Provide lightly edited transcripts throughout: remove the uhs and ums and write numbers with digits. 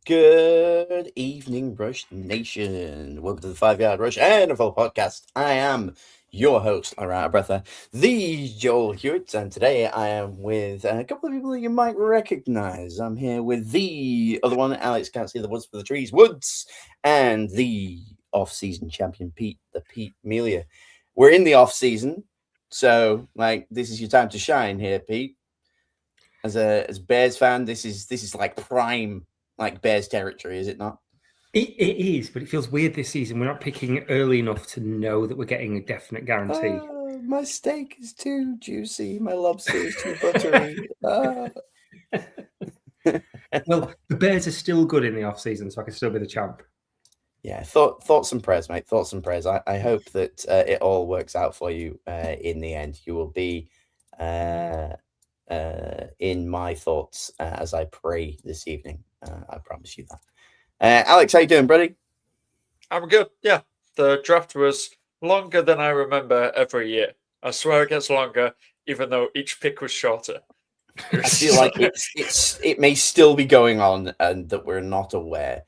Good evening, Rush Nation. Welcome to the 5 Yard Rush NFL podcast. I am your host, Ira Breatha, the Joel Hewitt, and today I am with a couple of people that you might recognize. I'm here with the other one, Alex Can't See the Woods for the Trees, Woods, and the off-season champion, Pete, the Pete Melia. We're in the off-season, so this is your time to shine here, Pete. As Bears fan, this is like prime Bears territory, is it not? It is, but it feels weird this season. We're not picking early enough to know that we're getting a definite guarantee. My steak is too juicy. My lobster is too buttery. Well, the Bears are still good in the off-season, so I can still be the champ. Yeah, thoughts and prayers, mate. Thoughts and prayers. I hope that it all works out for you in the end. You will be in my thoughts as I pray this evening. I promise you that. Alex, how you doing, buddy? I'm good. Yeah, the draft was longer than I remember every year. I swear it gets longer, even though each pick was shorter. I feel like it may still be going on and that we're not aware.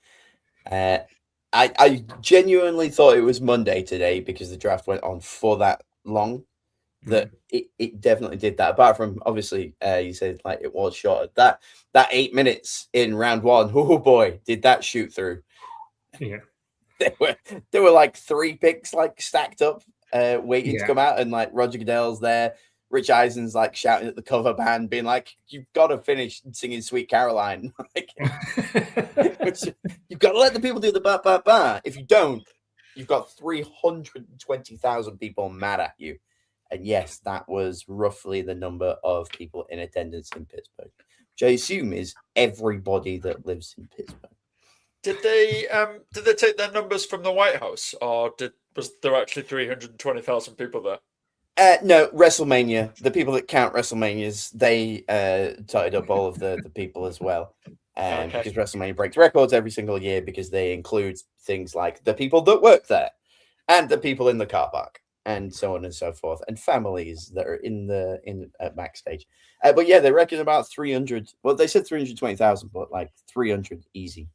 I genuinely thought it was Monday today because the draft went on for that long. That it definitely did that. Apart from obviously, you said like it was shorter. That 8 minutes in round one, oh boy, did that shoot through. Yeah, there were like 3 picks like stacked up, waiting to come out, and like Roger Goodell's there. Rich Eisen's like shouting at the cover band, being like, "You've got to finish singing Sweet Caroline. You've got to let the people do the ba ba ba. If you don't, you've got 320,000 people mad at you." And yes, that was roughly the number of people in attendance in Pittsburgh, which I assume is everybody that lives in Pittsburgh. Did they take their numbers from the White House, or was there actually 320,000 people there? No, WrestleMania. The people that count WrestleManias, they totted up all of the people as well. Okay. Because WrestleMania breaks records every single year because they include things like the people that work there and the people in the car park and so on and so forth, and families that are at backstage. But yeah, they reckon about 300. Well, they said 320,000, but like 300 easy.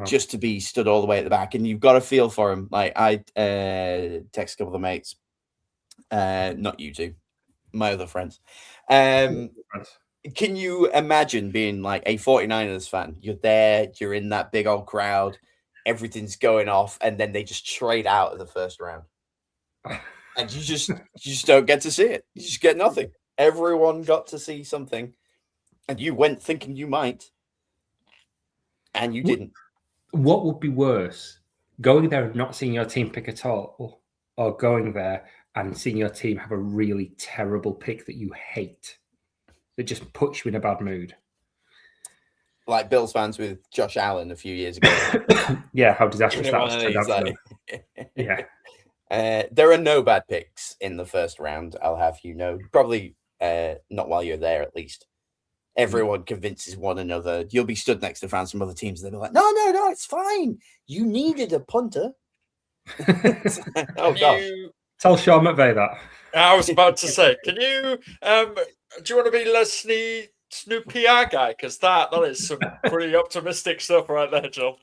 Just to be stood all the way at the back, and you've got to feel for them. Like I text a couple of mates, not you two, my other friends. Can you imagine being like a 49ers fan? You're there, you're in that big old crowd, everything's going off, and then they just trade out of the first round. And you just don't get to see it. You just get nothing. Everyone got to see something, and you went thinking you might, and you didn't. What would be worse, going there and not seeing your team pick at all, or going there and seeing your team have a really terrible pick that you hate, that just puts you in a bad mood? Like Bills fans with Josh Allen a few years ago. Yeah, how disastrous that was. Yeah. There are no bad picks in the first round, I'll have you know. Probably not while you're there, at least. Everyone convinces one another. You'll be stood next to fans from other teams, and they'll be like, no, it's fine. You needed a punter. Oh, gosh. Tell Sean McVay that. I was about to say, can you, do you want to be Leslie new PR guy? Because that is some pretty optimistic stuff right there, Joel.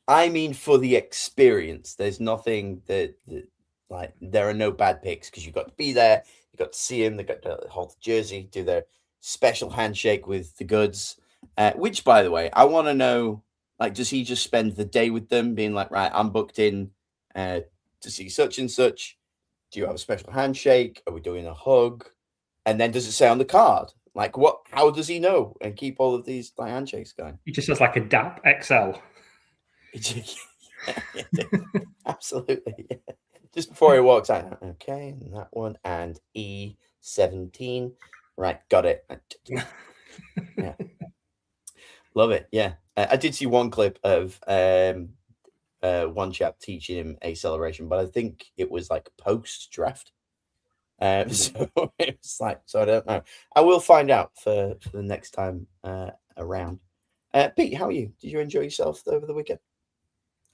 I mean, for the experience, there's nothing that like there are no bad picks because you got to be there, you got to see him, they got to hold the jersey, do their special handshake with the goods. Which, by the way, I want to know, like, does he just spend the day with them, being like, right, I'm booked in to see such and such. Do you have a special handshake? Are we doing a hug? And then does it say on the card? Like, what? How does he know and keep all of these like handshakes going? He just has like a DAP XL. Absolutely. Yeah. Just before he walks out, okay, and that one and E17. Right, got it. Yeah. Love it. Yeah. I did see one clip of one chap teaching him a celebration, but I think it was like post draft. So it was like, so I don't know. I will find out for the next time around. Pete, how are you? Did you enjoy yourself over the weekend?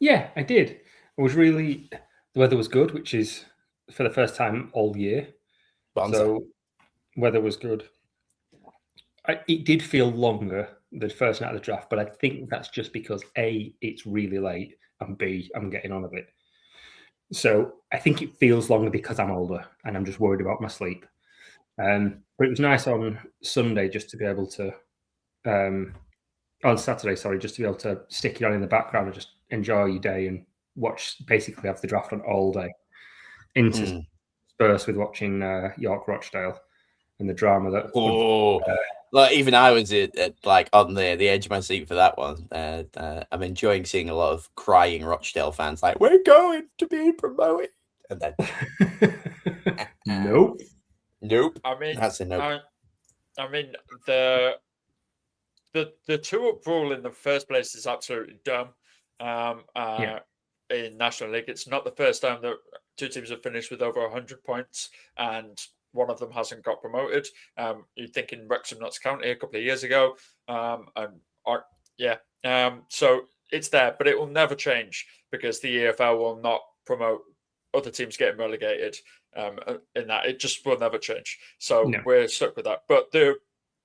Yeah, I did. It was really, the weather was good, which is for the first time all year. Bonza. So weather was good. It did feel longer the first night of the draft, but I think that's just because A, it's really late, and B, I'm getting on a bit. So I think it feels longer because I'm older and I'm just worried about my sleep. But it was nice on Sunday just to be able to, on Saturday, sorry, just to be able to stick it on in the background and just enjoy your day and basically have the draft on all day. Interspersed with watching York Rochdale and the drama that. Like even I was like on the edge of my seat for that one. I'm enjoying seeing a lot of crying Rochdale fans like, we're going to be promoted, and then Nope. I mean, that's a nope. I mean the 2-up rule in the first place is absolutely dumb. In National League, it's not the first time that two teams have finished with over 100 points and one of them hasn't got promoted. You'd think in Wrexham Notts County a couple of years ago. So it's there, but it will never change because the EFL will not promote other teams getting relegated in that. It just will never change. So we're stuck with that. But the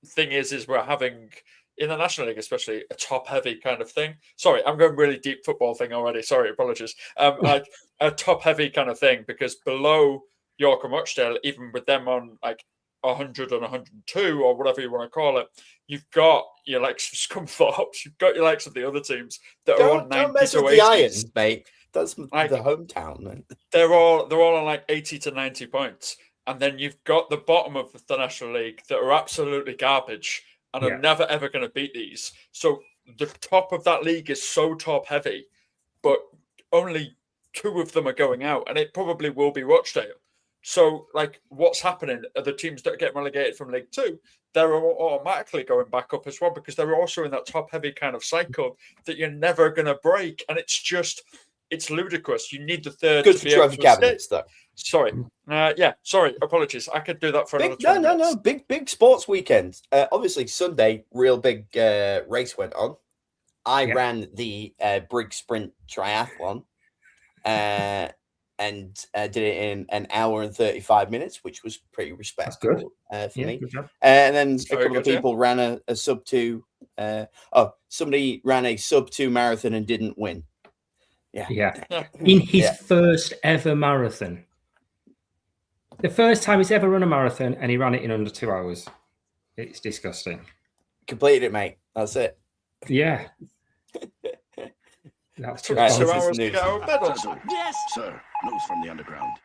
thing is we're having, in the National League especially, a top-heavy kind of thing. Sorry, I'm going really deep football thing already. Sorry, apologies. Like a top-heavy kind of thing because below York and Rochdale, even with them on like 100 and 102 or whatever you want to call it, you've got your likes of Scunthorpe, you've got your likes of the other teams that are on 90 don't mess to with 80. the Irons, mate. That's like, the hometown. Man. They're all on like 80 to 90 points, and then you've got the bottom of the National League that are absolutely garbage and are never ever going to beat these. So the top of that league is so top heavy, but only 2 of them are going out, and it probably will be Rochdale. So, like, what's happening are the teams that get relegated from League 2, they're automatically going back up as well because they're also in that top-heavy kind of cycle that you're never going to break. And it's ludicrous. You need the third Good to for be able trophy to cabinets, though. Sorry. Sorry. Apologies. I could do that for another 20 minutes. Big sports weekend. Obviously, Sunday, real big race went on. I ran the Brig Sprint Triathlon. And did it in an hour and 35 minutes, which was pretty respectable for me. And then a couple of people ran a sub 2. Somebody ran a sub 2 marathon and didn't win. Yeah. In his first ever marathon. The first time he's ever run a marathon, and he ran it in under 2 hours. It's disgusting. Completed it, mate. That's it. Yeah. That's 2 hours to go. Yes, sir. News from the underground.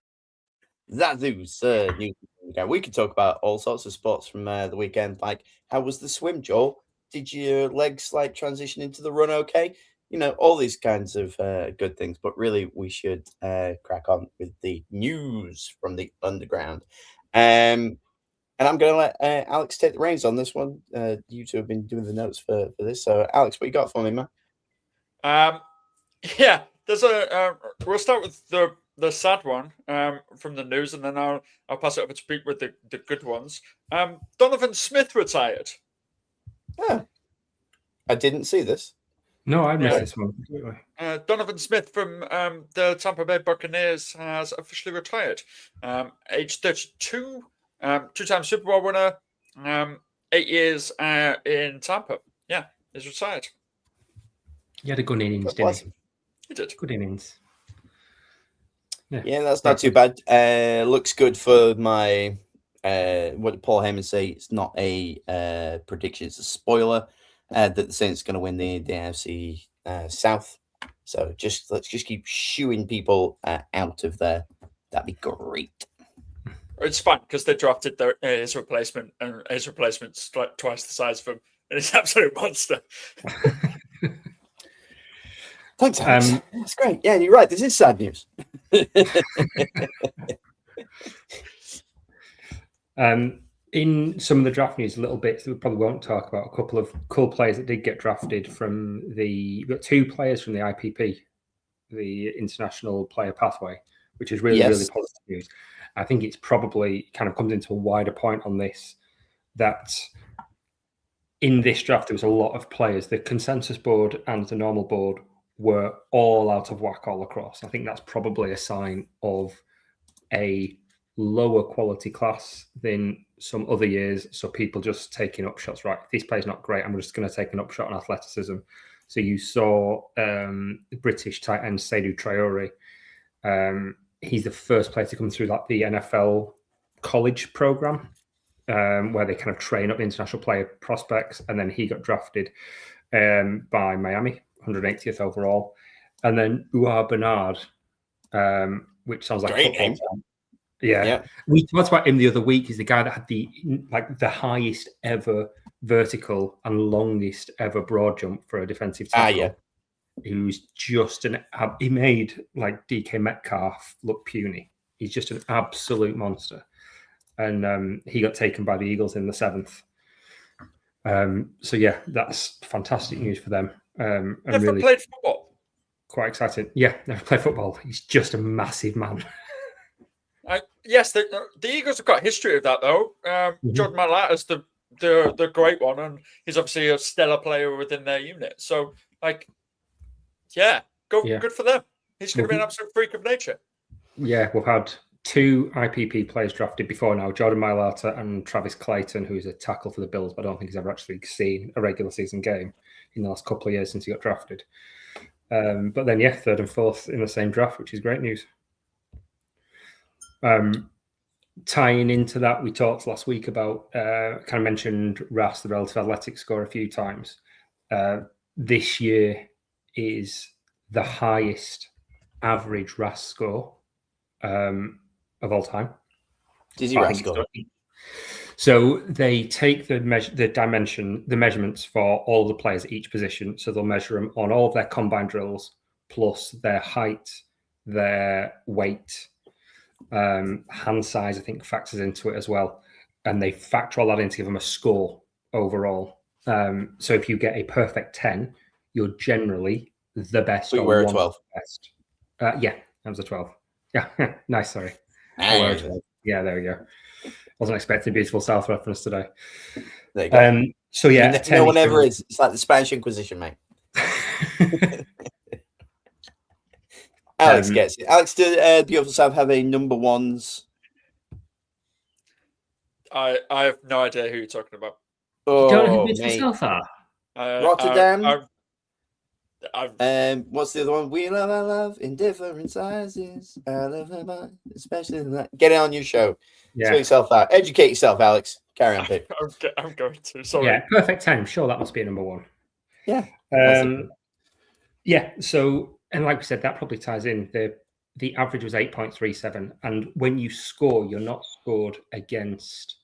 That news. We could talk about all sorts of sports from the weekend. Like, how was the swim, Joel? Did your legs like transition into the run okay? You know, all these kinds of good things. But really, we should crack on with the news from the underground. And I'm going to let Alex take the reins on this one. You two have been doing the notes for this. So, Alex, what you got for me, man? There's we'll start with the sad one from the news, and then I'll pass it over to Pete with the good ones. Donovan Smith retired. Yeah, I didn't see this. No, I missed this one. Donovan Smith from the Tampa Bay Buccaneers has officially retired. Age 32, 2-time Super Bowl winner, 8 years in Tampa. Yeah, he's retired. He had a good innings, didn't he? He did. Good innings. Yeah, that's not too bad. Looks good for my what did Paul Heyman say? It's not a prediction, it's a spoiler that the Saints are going to win the NFC South. So let's just keep shooing people out of there. That'd be great. It's fun because they drafted his replacement, and his replacement's like twice the size of him, and he's an absolute monster. Thanks, Alex. That's great. Yeah, you're right. This is sad news. In some of the draft news, a little bit that we probably won't talk about, a couple of cool players that did get drafted from we've got 2 players from the IPP, the International Player Pathway, which is really positive news. I think it's probably kind of comes into a wider point on this, that in this draft, there was a lot of players. The consensus board and the normal board were all out of whack all across. I think that's probably a sign of a lower quality class than some other years. So people just taking up shots. Right, this play's not great. I'm just going to take an upshot on athleticism. So you saw British tight end Seydou Traore. He's the first player to come through like the NFL college program, where they kind of train up international player prospects, and then he got drafted by Miami, 180th overall, and then Ouar Bernard, which sounds like great name. Yeah, we talked about him the other week. He's the guy that had the highest ever vertical and longest ever broad jump for a defensive tackle. Who's just he made like DK Metcalf look puny. He's just an absolute monster. And he got taken by the Eagles in the 7th. So yeah, that's fantastic news for them. Never really played football. Quite excited. Yeah, never played football. He's just a massive man. Yes, the Eagles have got a history of that though. Jordan Mailata's the great one, and he's obviously a stellar player within their unit. So like, good for them. He's going to be an absolute freak of nature. Yeah, we've had 2 IPP players drafted before now, Jordan Mailata and Travis Clayton, who's a tackle for the Bills, but I don't think he's ever actually seen a regular season game in the last couple of years since he got drafted. But then, 3rd and 4th in the same draft, which is great news. Tying into that, we talked last week about, kind of mentioned RAS, the relative athletic score, a few times. This year is the highest average RAS score of all time. Dizzy RAS score. So they take the measurements for all the players at each position. So they'll measure them on all of their combine drills, plus their height, their weight, hand size, I think factors into it as well. And they factor all that in to give them a score overall. So if you get a perfect 10, you're generally the best. We were a 12. Best. Yeah, that was a 12. Yeah, nice, sorry. Yeah, there we go. Wasn't expecting beautiful South reference today. There you go. So yeah, no one ever is. It's like the Spanish Inquisition, mate. Alex gets it. Alex, do beautiful South have a number ones? I have no idea who you're talking about. You don't know who beautiful South are? Rotterdam. What's the other one? We love our love in different sizes. I love her, especially that. Get it on your show. Yeah. Sort yourself out. Educate yourself, Alex. Carry on, Pete. I'm going to. Sorry. Yeah, perfect 10. Sure, that must be a number one. Yeah. Yeah. So, and like we said, that probably ties in. The average was 8.37, and when you score, you're not scored against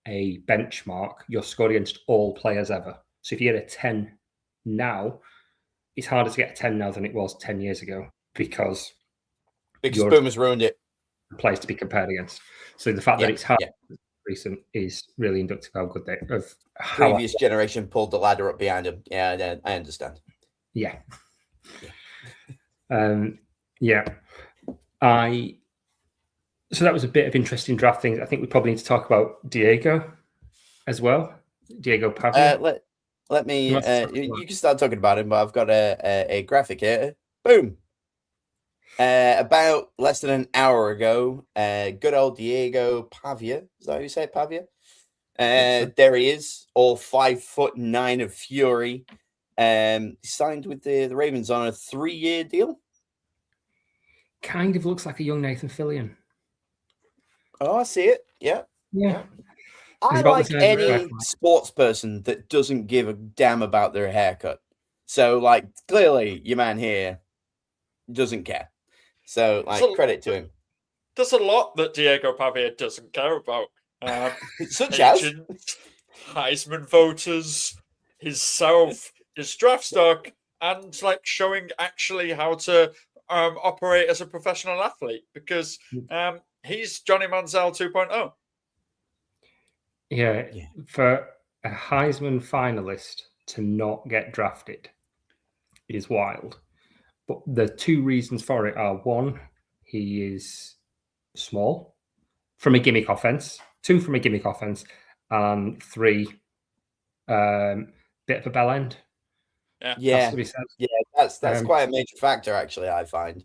a benchmark. You're scored against all players ever. So if you get a 10 now, it's harder to get a 10 now than it was 10 years ago because Boom has ruined it. Players to be compared against. So the fact that it's hard recent is really inductive how good they of how previous generation pulled the ladder up behind them. Yeah, I understand. Yeah. So that was a bit of interesting drafting. I think we probably need to talk about Diego as well. Diego Pavia. Let me. You can start talking about him, but I've got a graphic here. Boom. About less than an hour ago, good old Diego Pavia. Is that how you say it, Pavia? There he is, all 5'9" of fury. Signed with the Ravens on a 3-year deal. Kind of looks like a young Nathan Fillion. Oh, I see it. Yeah. Yeah. I like any sports person that doesn't give a damn about their haircut. So, like, clearly, your man here doesn't care. So, like, credit to him. There's a lot that Diego Pavia doesn't care about. Such as Heisman voters, himself, his draft stock, and, like, showing actually how to operate as a professional athlete. Because he's Johnny Manziel 2.0. Yeah, for a Heisman finalist to not get drafted is wild. But the two reasons for it are, one, he is small from a gimmick offense, 2 from a gimmick offense, and 3, bit of a bell end. Yeah, that's quite a major factor, actually, I find.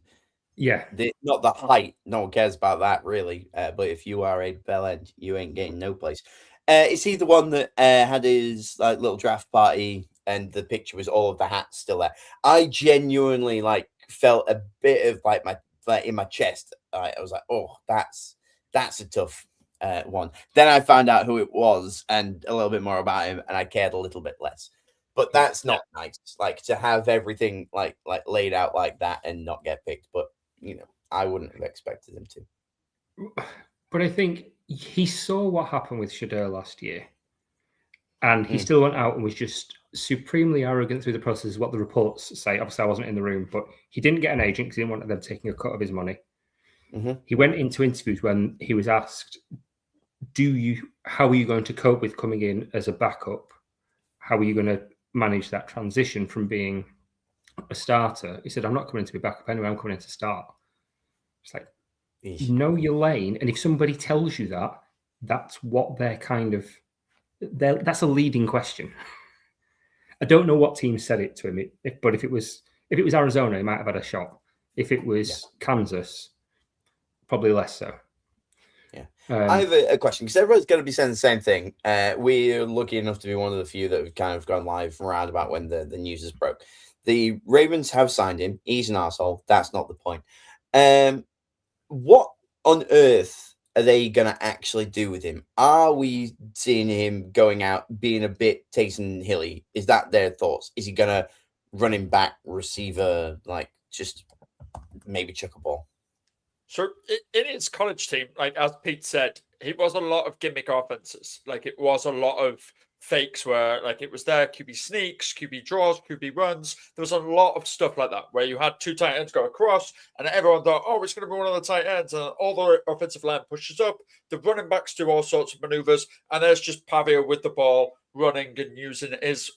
Yeah. Not the height. No one cares about that, really. But if you are a bell end, you ain't getting no place. Is he the one that had his like little draft party and the picture was all of the hats still there? I genuinely like felt a bit of like in my chest. I was like, oh, that's a tough one. Then I found out who it was and a little bit more about him, and I cared a little bit less. But that's not nice. Like to have everything like laid out like that and not get picked. But I wouldn't have expected him to. But I think he saw what happened with Shedeur last year, and he still went out and was just supremely arrogant through the process, is what the reports say. Obviously, I wasn't in the room, but he didn't get an agent because he didn't want them taking a cut of his money. He went into interviews when he was asked, how are you going to cope with coming in as a backup? How are you going to manage that transition from being a starter? He said, I'm not coming in to be backup anyway, I'm coming in to start. It's like, know your lane, and if somebody tells you that, that's what they're kind of that's a leading question. I don't know what team said it to him, but if it was Arizona, he might have had a shot. If it was Kansas, probably less so. Yeah. I have a question, because everyone's going to be saying the same thing. We're lucky enough to be one of the few that have kind of gone live around about when the news is broke. The Ravens have signed him. He's an arsehole. That's not the point. What on earth are they going to actually do with him? Are we seeing him going out, being a bit Taysom Hilly? Is that their thoughts? Is he going to running back, receiver, like just maybe chuck a ball? So in his college team, like as Pete said, it was a lot of gimmick offenses. Like it was a lot of fakes where like it was there, QB sneaks, QB draws, QB runs. There was a lot of stuff like that where you had two tight ends go across and everyone thought, oh, it's going to be one of the tight ends. And all the offensive line pushes up. The running backs do all sorts of maneuvers. And there's just Pavia with the ball running and using his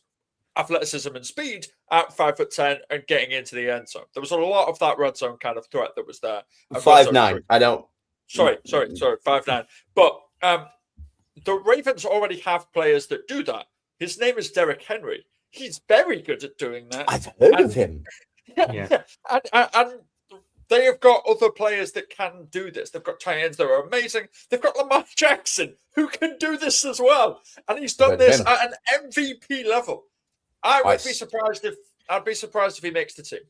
athleticism and speed at 5'10" and getting into the end zone. There was a lot of that red zone kind of threat that was there. 5'9". I don't. Sorry, 5'9". But the Ravens already have players that do that. His name is Derrick Henry. He's very good at doing that. I've heard of him. Yeah. And they have got other players that can do this. They've got tight ends that are amazing. They've got Lamar Jackson, who can do this as well. And he's done this at an MVP level. I'd be surprised if he makes the team.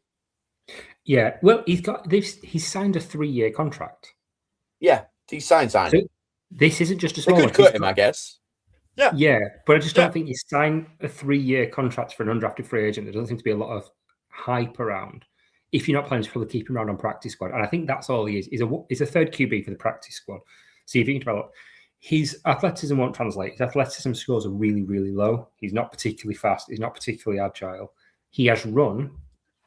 Yeah, well, he's signed a 3-year contract. Yeah, he's signed. So this isn't just a small. They could cut him, I guess. Yeah, but I just don't think you sign a 3-year contract for an undrafted free agent. There doesn't seem to be a lot of hype around. If you're not planning to probably keep him around on practice squad, and I think that's all he is. He's a third QB for the practice squad. See if he can develop. His athleticism won't translate. His athleticism scores are really, really low. He's not particularly fast. He's not particularly agile. He has run,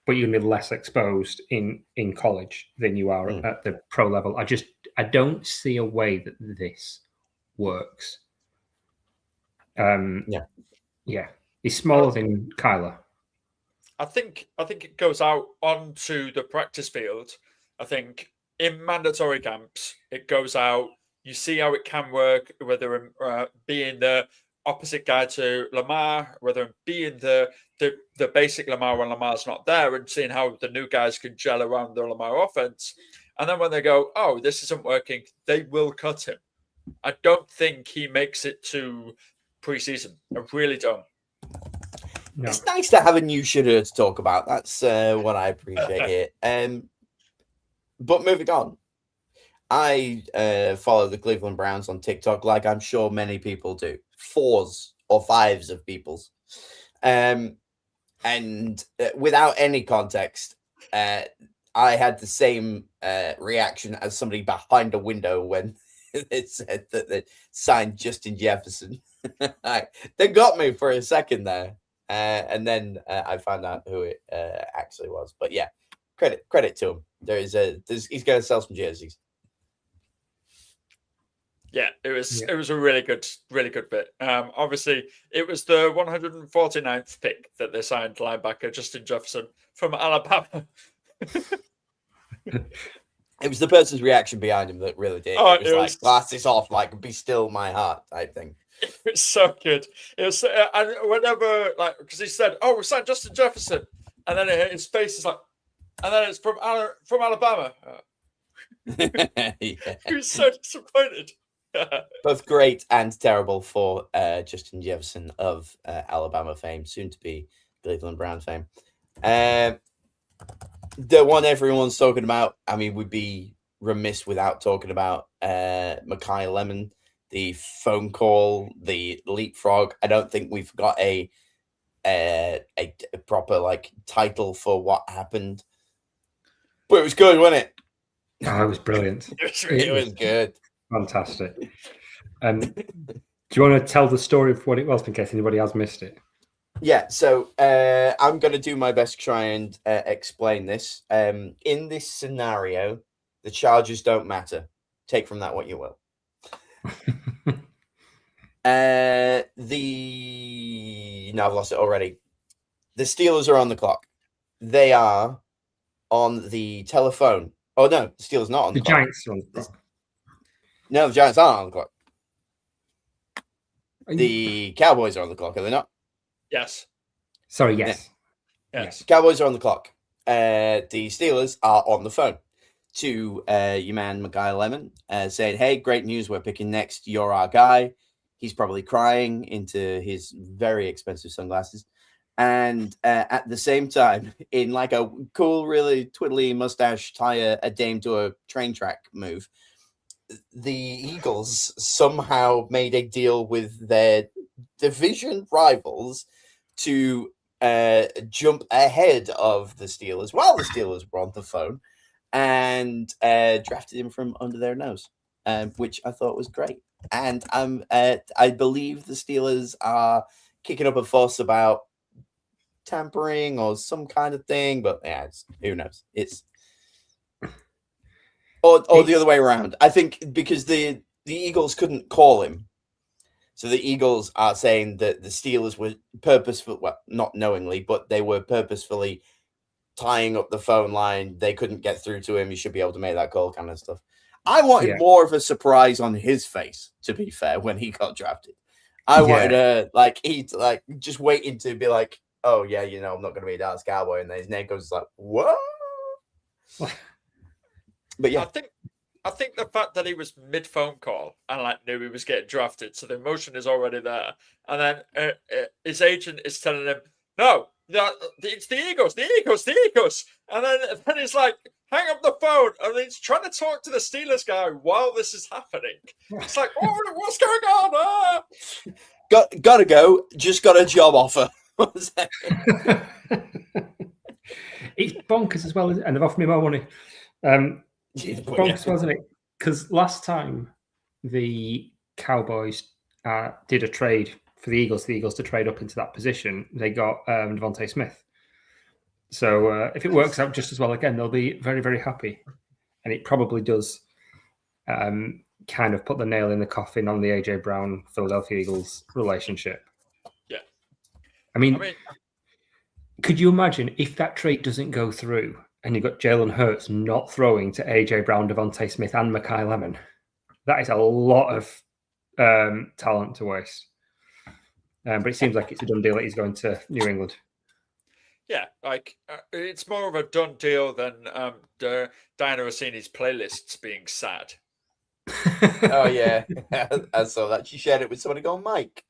but you're going to be less exposed in college than you are at the pro level. I don't see a way that this works. Yeah. He's smaller than Kyler. I think it goes out onto the practice field. I think in mandatory camps, it goes out. You see how it can work, whether being the opposite guy to Lamar, whether being the basic Lamar when Lamar's not there, and seeing how the new guys can gel around the Lamar offense. And then when they go, oh, this isn't working, they will cut him. I don't think he makes it to preseason. I really don't. No. It's nice to have a new Shedeur to talk about. That's what I appreciate here. But moving on. I follow the Cleveland Browns on TikTok, like I'm sure many people do. 4s or 5s of people's. And without any context, I had the same reaction as somebody behind a window when it said that they signed Justin Jefferson. They got me for a second there. And then I found out who it actually was. But yeah, credit to him. He's going to sell some jerseys. Yeah, it was a really good bit. Obviously, it was the 149th pick that they signed linebacker Justin Jefferson from Alabama. It was the person's reaction behind him that really did. It was like, blast this off, like, be still my heart type thing. It was so good. It was, and whenever, like, because he said, oh, we signed Justin Jefferson. And then his face is like, And then it's from Alabama. Yeah. Who's so disappointed. Both great and terrible for Justin Jefferson of Alabama fame, soon to be Cleveland Brown fame. The one everyone's talking about, I mean, we'd be remiss without talking about Makai Lemon, the phone call, the leapfrog. I don't think we've got a proper like title for what happened, but it was good, wasn't it? Oh, it was brilliant. It was good. Fantastic. Do you want to tell the story of what it was in case anybody has missed it? Yeah, so I'm going to do my best to try and explain this. In this scenario, the charges don't matter. Take from that what you will. No, I've lost it already. The Steelers are on the clock. They are on the telephone. Oh, no, the Steelers not on the clock. Giants are on the clock. No, the Giants aren't on the clock. The Cowboys are on the clock, are they not? Yes. Sorry, yes. Yes. Cowboys are on the clock. The Steelers are on the phone to your man, Makai Lemon, saying, hey, great news. We're picking next. You're our guy. He's probably crying into his very expensive sunglasses. And at the same time, in like a cool, really twiddly mustache, tie a dame to a train track move, the Eagles somehow made a deal with their division rivals to jump ahead of the Steelers while the Steelers were on the phone and drafted him from under their nose, which I thought was great. And I believe the Steelers are kicking up a fuss about tampering or some kind of thing, but yeah, who knows? It's or the other way around. I think because the Eagles couldn't call him. So the Eagles are saying that the Steelers were purposeful, well, not knowingly, but they were purposefully tying up the phone line. They couldn't get through to him. You should be able to make that call, kind of stuff. I wanted more of a surprise on his face, to be fair, when he got drafted. I wanted just waiting to be like, oh yeah, I'm not going to be a Dallas Cowboy, and then his name goes like, what? But yeah, I think the fact that he was mid phone call and knew he was getting drafted, so the emotion is already there. And then his agent is telling him, "No, it's the Eagles, the Eagles, the Eagles." And then he's like, "Hang up the phone," and he's trying to talk to the Steelers guy while this is happening. It's like, "Oh, what's going on?" Ah! Gotta go. Just got a job offer. It's bonkers as well, and they've offered me more money. Bonkers, wasn't it? Because last time the Cowboys did a trade for the Eagles to trade up into that position, they got Devontae Smith. So if it works out just as well again, they'll be very, very happy. And it probably does kind of put the nail in the coffin on the A.J. Brown Philadelphia Eagles relationship. Yeah. I mean, could you imagine if that trade doesn't go through and you've got Jalen Hurts not throwing to A.J. Brown, Devontae Smith, and Makai Lemon? That is a lot of talent to waste. But it seems like it's a done deal that he's going to New England. Yeah, it's more of a done deal than Diana Rossini's playlists being sad. Oh, yeah. I saw that. She shared it with somebody called Mike.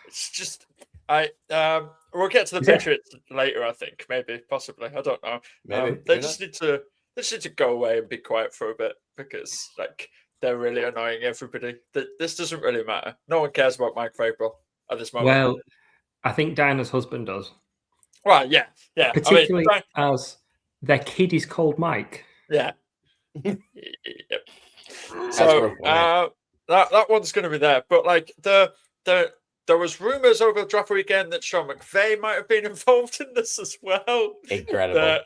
It's just, we'll get to the Patriots later, I think. Maybe, possibly. I don't know. Maybe. They just need to go away and be quiet for a bit because, they're really annoying everybody. This doesn't really matter. No one cares about Mike Vrabel at this moment. Well, I think Diana's husband does. Well, yeah. Particularly as their kid is called Mike. Yeah. Yep. So that one's going to be there. But there was rumors over the draft weekend that Sean McVay might have been involved in this as well. Incredible.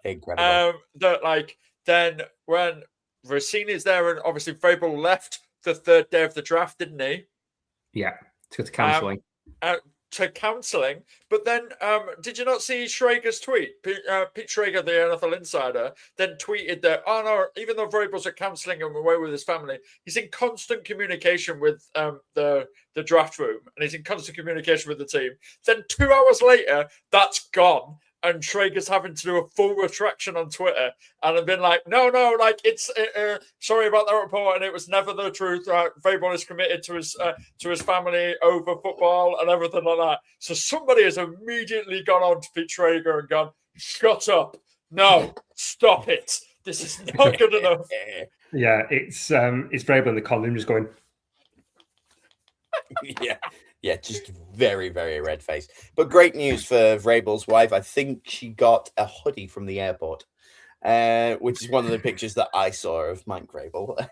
Then when Rossini's there, and obviously Vrabel left the third day of the draft, didn't he? Yeah, to go to counselling. To counselling, but then did you not see Schrager's tweet? Pete Schrager, the NFL insider, then tweeted that, oh no, even though Vrabel's at counselling him away with his family, he's in constant communication with the draft room, and he's in constant communication with the team. Then 2 hours later, that's gone, and Traeger's having to do a full retraction on Twitter, and I've been like, no, like it's sorry about that report, and it was never the truth. Vrabel is committed to his family over football and everything like that. So somebody has immediately gone on to Pete Traeger and gone, shut up, no, stop it. This is not good enough. Yeah, it's Vrabel in the column just going. Yeah, just very, very red face. But great news for Vrabel's wife. I think she got a hoodie from the airport, which is one of the pictures that I saw of Mike Vrabel.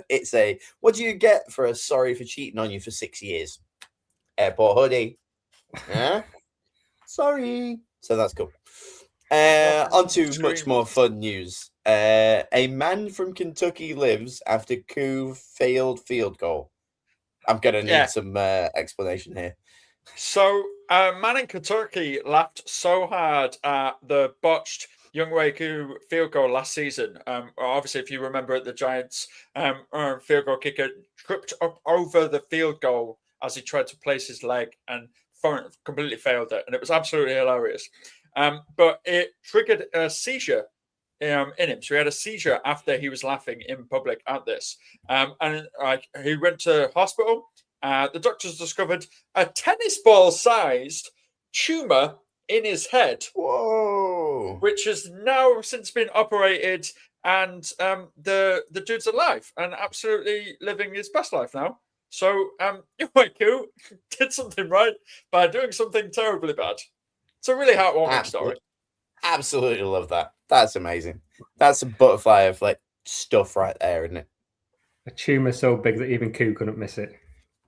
It's a, what do you get for a sorry for cheating on you for 6 years? Airport hoodie. Yeah? Sorry. So that's cool. On to much more fun news. A man from Kentucky lives after coup failed field goal. I'm going to need some explanation here. So, a man in Kentucky laughed so hard at the botched Younghoe Koo field goal last season. Obviously, if you remember, the Giants field goal kicker tripped up over the field goal as he tried to place his leg and completely failed it. And it was absolutely hilarious. But it triggered a seizure in him. So he had a seizure after he was laughing in public at this. And he went to hospital. The doctors discovered a tennis ball sized tumor in his head. Whoa. Which has now since been operated, and the dude's alive and absolutely living his best life now. So Younghoe Koo did something right by doing something terribly bad. It's a really heartwarming story. Absolutely love that. That's amazing. That's a butterfly of like stuff right there, isn't it? A tumor so big that even Koo couldn't miss it.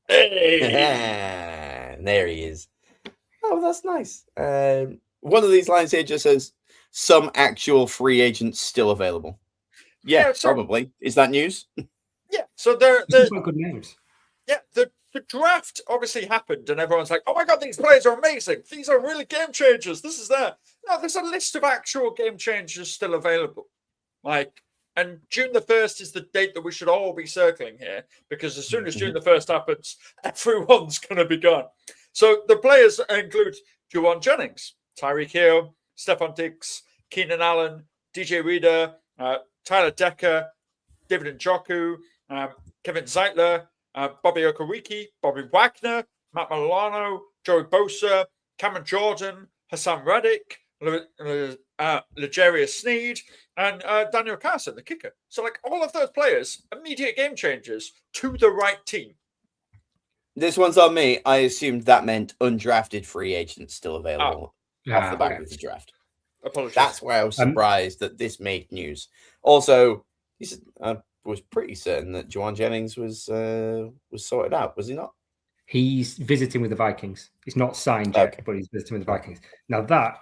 Hey! There he is. Oh, that's nice. One of these lines here just says some actual free agents still available. Yeah, probably. Is that news? Yeah. So they're good names. Yeah, the draft obviously happened, and everyone's like, "Oh my god, these players are amazing! These are really game changers. This is that." No, there's a list of actual game changers still available. And June the 1st is the date that we should all be circling here, because as soon as June the 1st happens, everyone's going to be gone. So the players include Juwan Jennings, Tyreek Hill, Stephon Diggs, Keenan Allen, DJ Reader, Tyler Decker, David Njoku, Kevin Zeitler, Bobby Okereke, Bobby Wagner, Matt Milano, Joey Bosa, Cameron Jordan, Hassan Reddick, L'Jarius Sneed, and Daniel Carson, the kicker. So, all of those players, immediate game changers to the right team. This one's on me. I assumed that meant undrafted free agents still available off the back of the draft. Apologies. That's why I was surprised that this made news. Also, I was pretty certain that Juwan Jennings was sorted out. Was he not? He's visiting with the Vikings. He's not signed yet, but he's visiting with the Vikings. Now that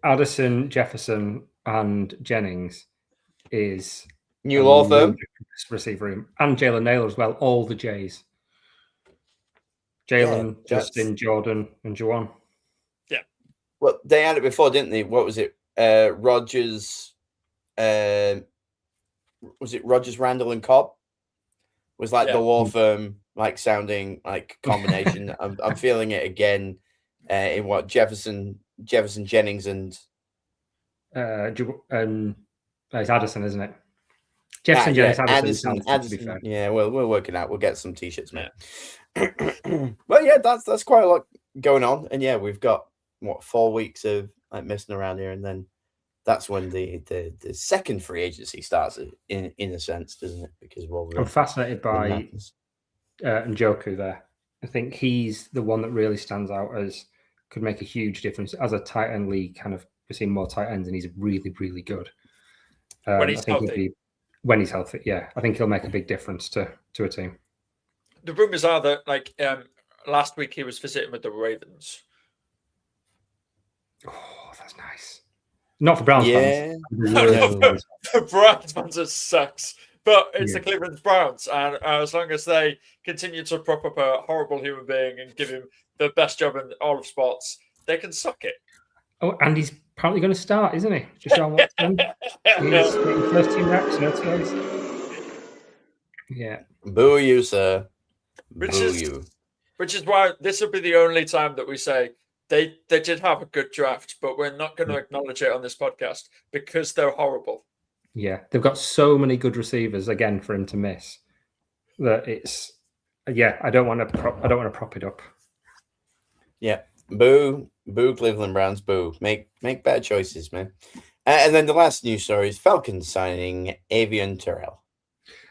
Addison, Jefferson, and Jennings is new law firm receiver room, and Jalen Naylor as well. All the J's. Jalen, Justin, Jordan, and Juwan. Yeah. Well, they had it before, didn't they? What was it? Rogers. Was it Rogers, Randall, and Cobb? Was the law firm sounding like combination? I'm feeling it again in what Jefferson Jennings and it's Addison, isn't it? Jefferson Jennings, Addison. To be fair. Yeah, well, we're working out. We'll get some t-shirts, mate. Well, yeah, that's quite a lot going on, and yeah, we've got 4 weeks of messing around here, and then that's when the second free agency starts in a sense, doesn't it? Because I'm fascinated by Njoku there. I think he's the one that really stands out as could make a huge difference as a tight end league. Kind of, we're seeing more tight ends, and he's really, really good. When he's healthy. When he's healthy, yeah, I think he'll make a big difference to a team. The rumors are that last week he was visiting with the Ravens. Oh, that's nice. Not for Browns fans. The Browns fans are sucks. But it's the Cleveland Browns, and as long as they continue to prop up a horrible human being and give him the best job in all of sports, they can suck it. Oh, and he's probably going to start, isn't he? Deshaun Watson. He's first team reps, Yeah. Boo you, sir. Which is why this will be the only time that we say they did have a good draft, but we're not going to acknowledge it on this podcast because they're horrible. Yeah, they've got so many good receivers again for him to miss that it's I don't want to prop it up. Yeah, boo Cleveland Browns, boo. Make bad choices, man. And then the last news story is Falcons signing Avian Terrell.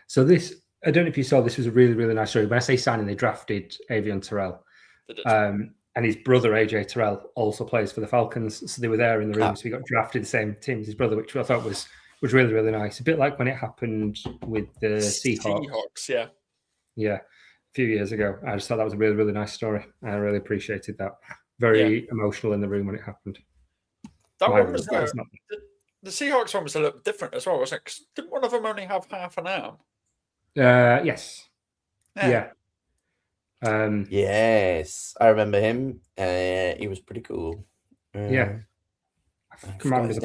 So this, I don't know if you saw, this was a really, really nice story. When I say signing, they drafted Avian Terrell. And his brother, AJ Terrell, also plays for the Falcons. So they were there in the room. So he got drafted the same team as his brother, which I thought was really, really nice. A bit like when it happened with the Seahawks. Yeah. Yeah, a few years ago. I just thought that was a really, really nice story. I really appreciated that. Very emotional in the room when it happened. That one was the Seahawks one was a little different as well, wasn't it? 'Cause didn't one of them only have half an arm? Yes. Yeah. Yes, I remember him. He was pretty cool. I can't remember his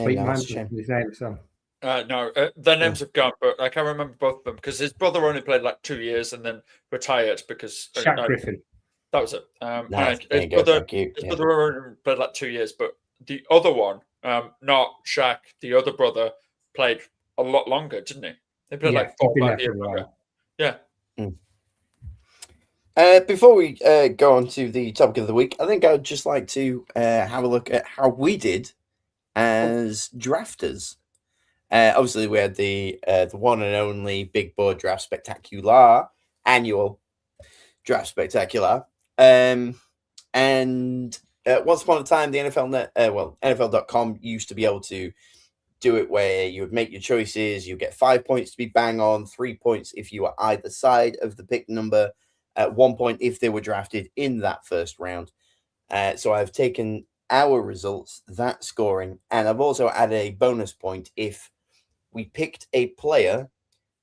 name. So. No, their names have gone, but I can remember both of them because his brother only played like 2 years and then retired because Shaq Griffin. That was it. His brother only played like 2 years, but the other one, not Shaq, the other brother played a lot longer, didn't he? They played like 4 or 5 years longer. Yeah. Before we go on to the topic of the week, I think I'd just like to have a look at how we did as drafters. Obviously, we had the one and only Big Board Draft Spectacular annual Draft Spectacular, and once upon a time, the NFL.com used to be able to do it where you would make your choices. You get 5 points to be bang on, 3 points if you were either side of the pick number, 1 point if they were drafted in that first round. So I've taken our results, that scoring, and I've also added a bonus point if we picked a player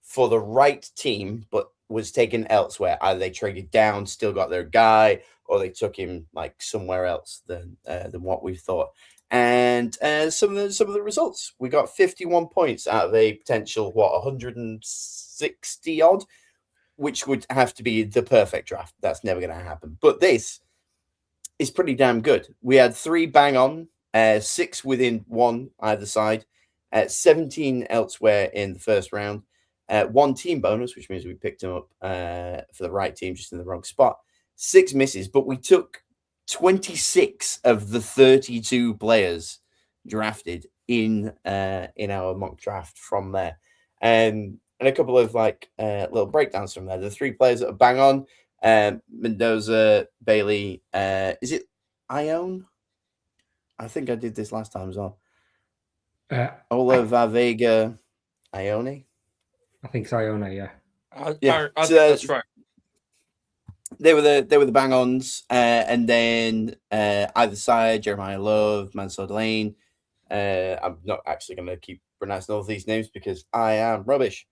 for the right team but was taken elsewhere. Either they traded down, still got their guy, or they took him like somewhere else than what we thought. And some of the results, we got 51 points out of a potential 160 odd, which would have to be the perfect draft. That's never going to happen. But this is pretty damn good. We had 3 bang on, 6 within 1 either side, 17 elsewhere in the first round, 1 team bonus, which means we picked him up for the right team, just in the wrong spot. 6 misses, but we took 26 of the 32 players drafted in our mock draft from there. And a couple of little breakdowns from there. The 3 players that are bang on, Mendoza, Bailey, is it Ione? I think I did this last time as well. Ola Vega Ione? I think it's Ione, yeah. I think that's right. They were the bang-ons, and then either side, Jeremiah Love, Mansour Lane. I'm not actually going to keep pronouncing all of these names because I am rubbish.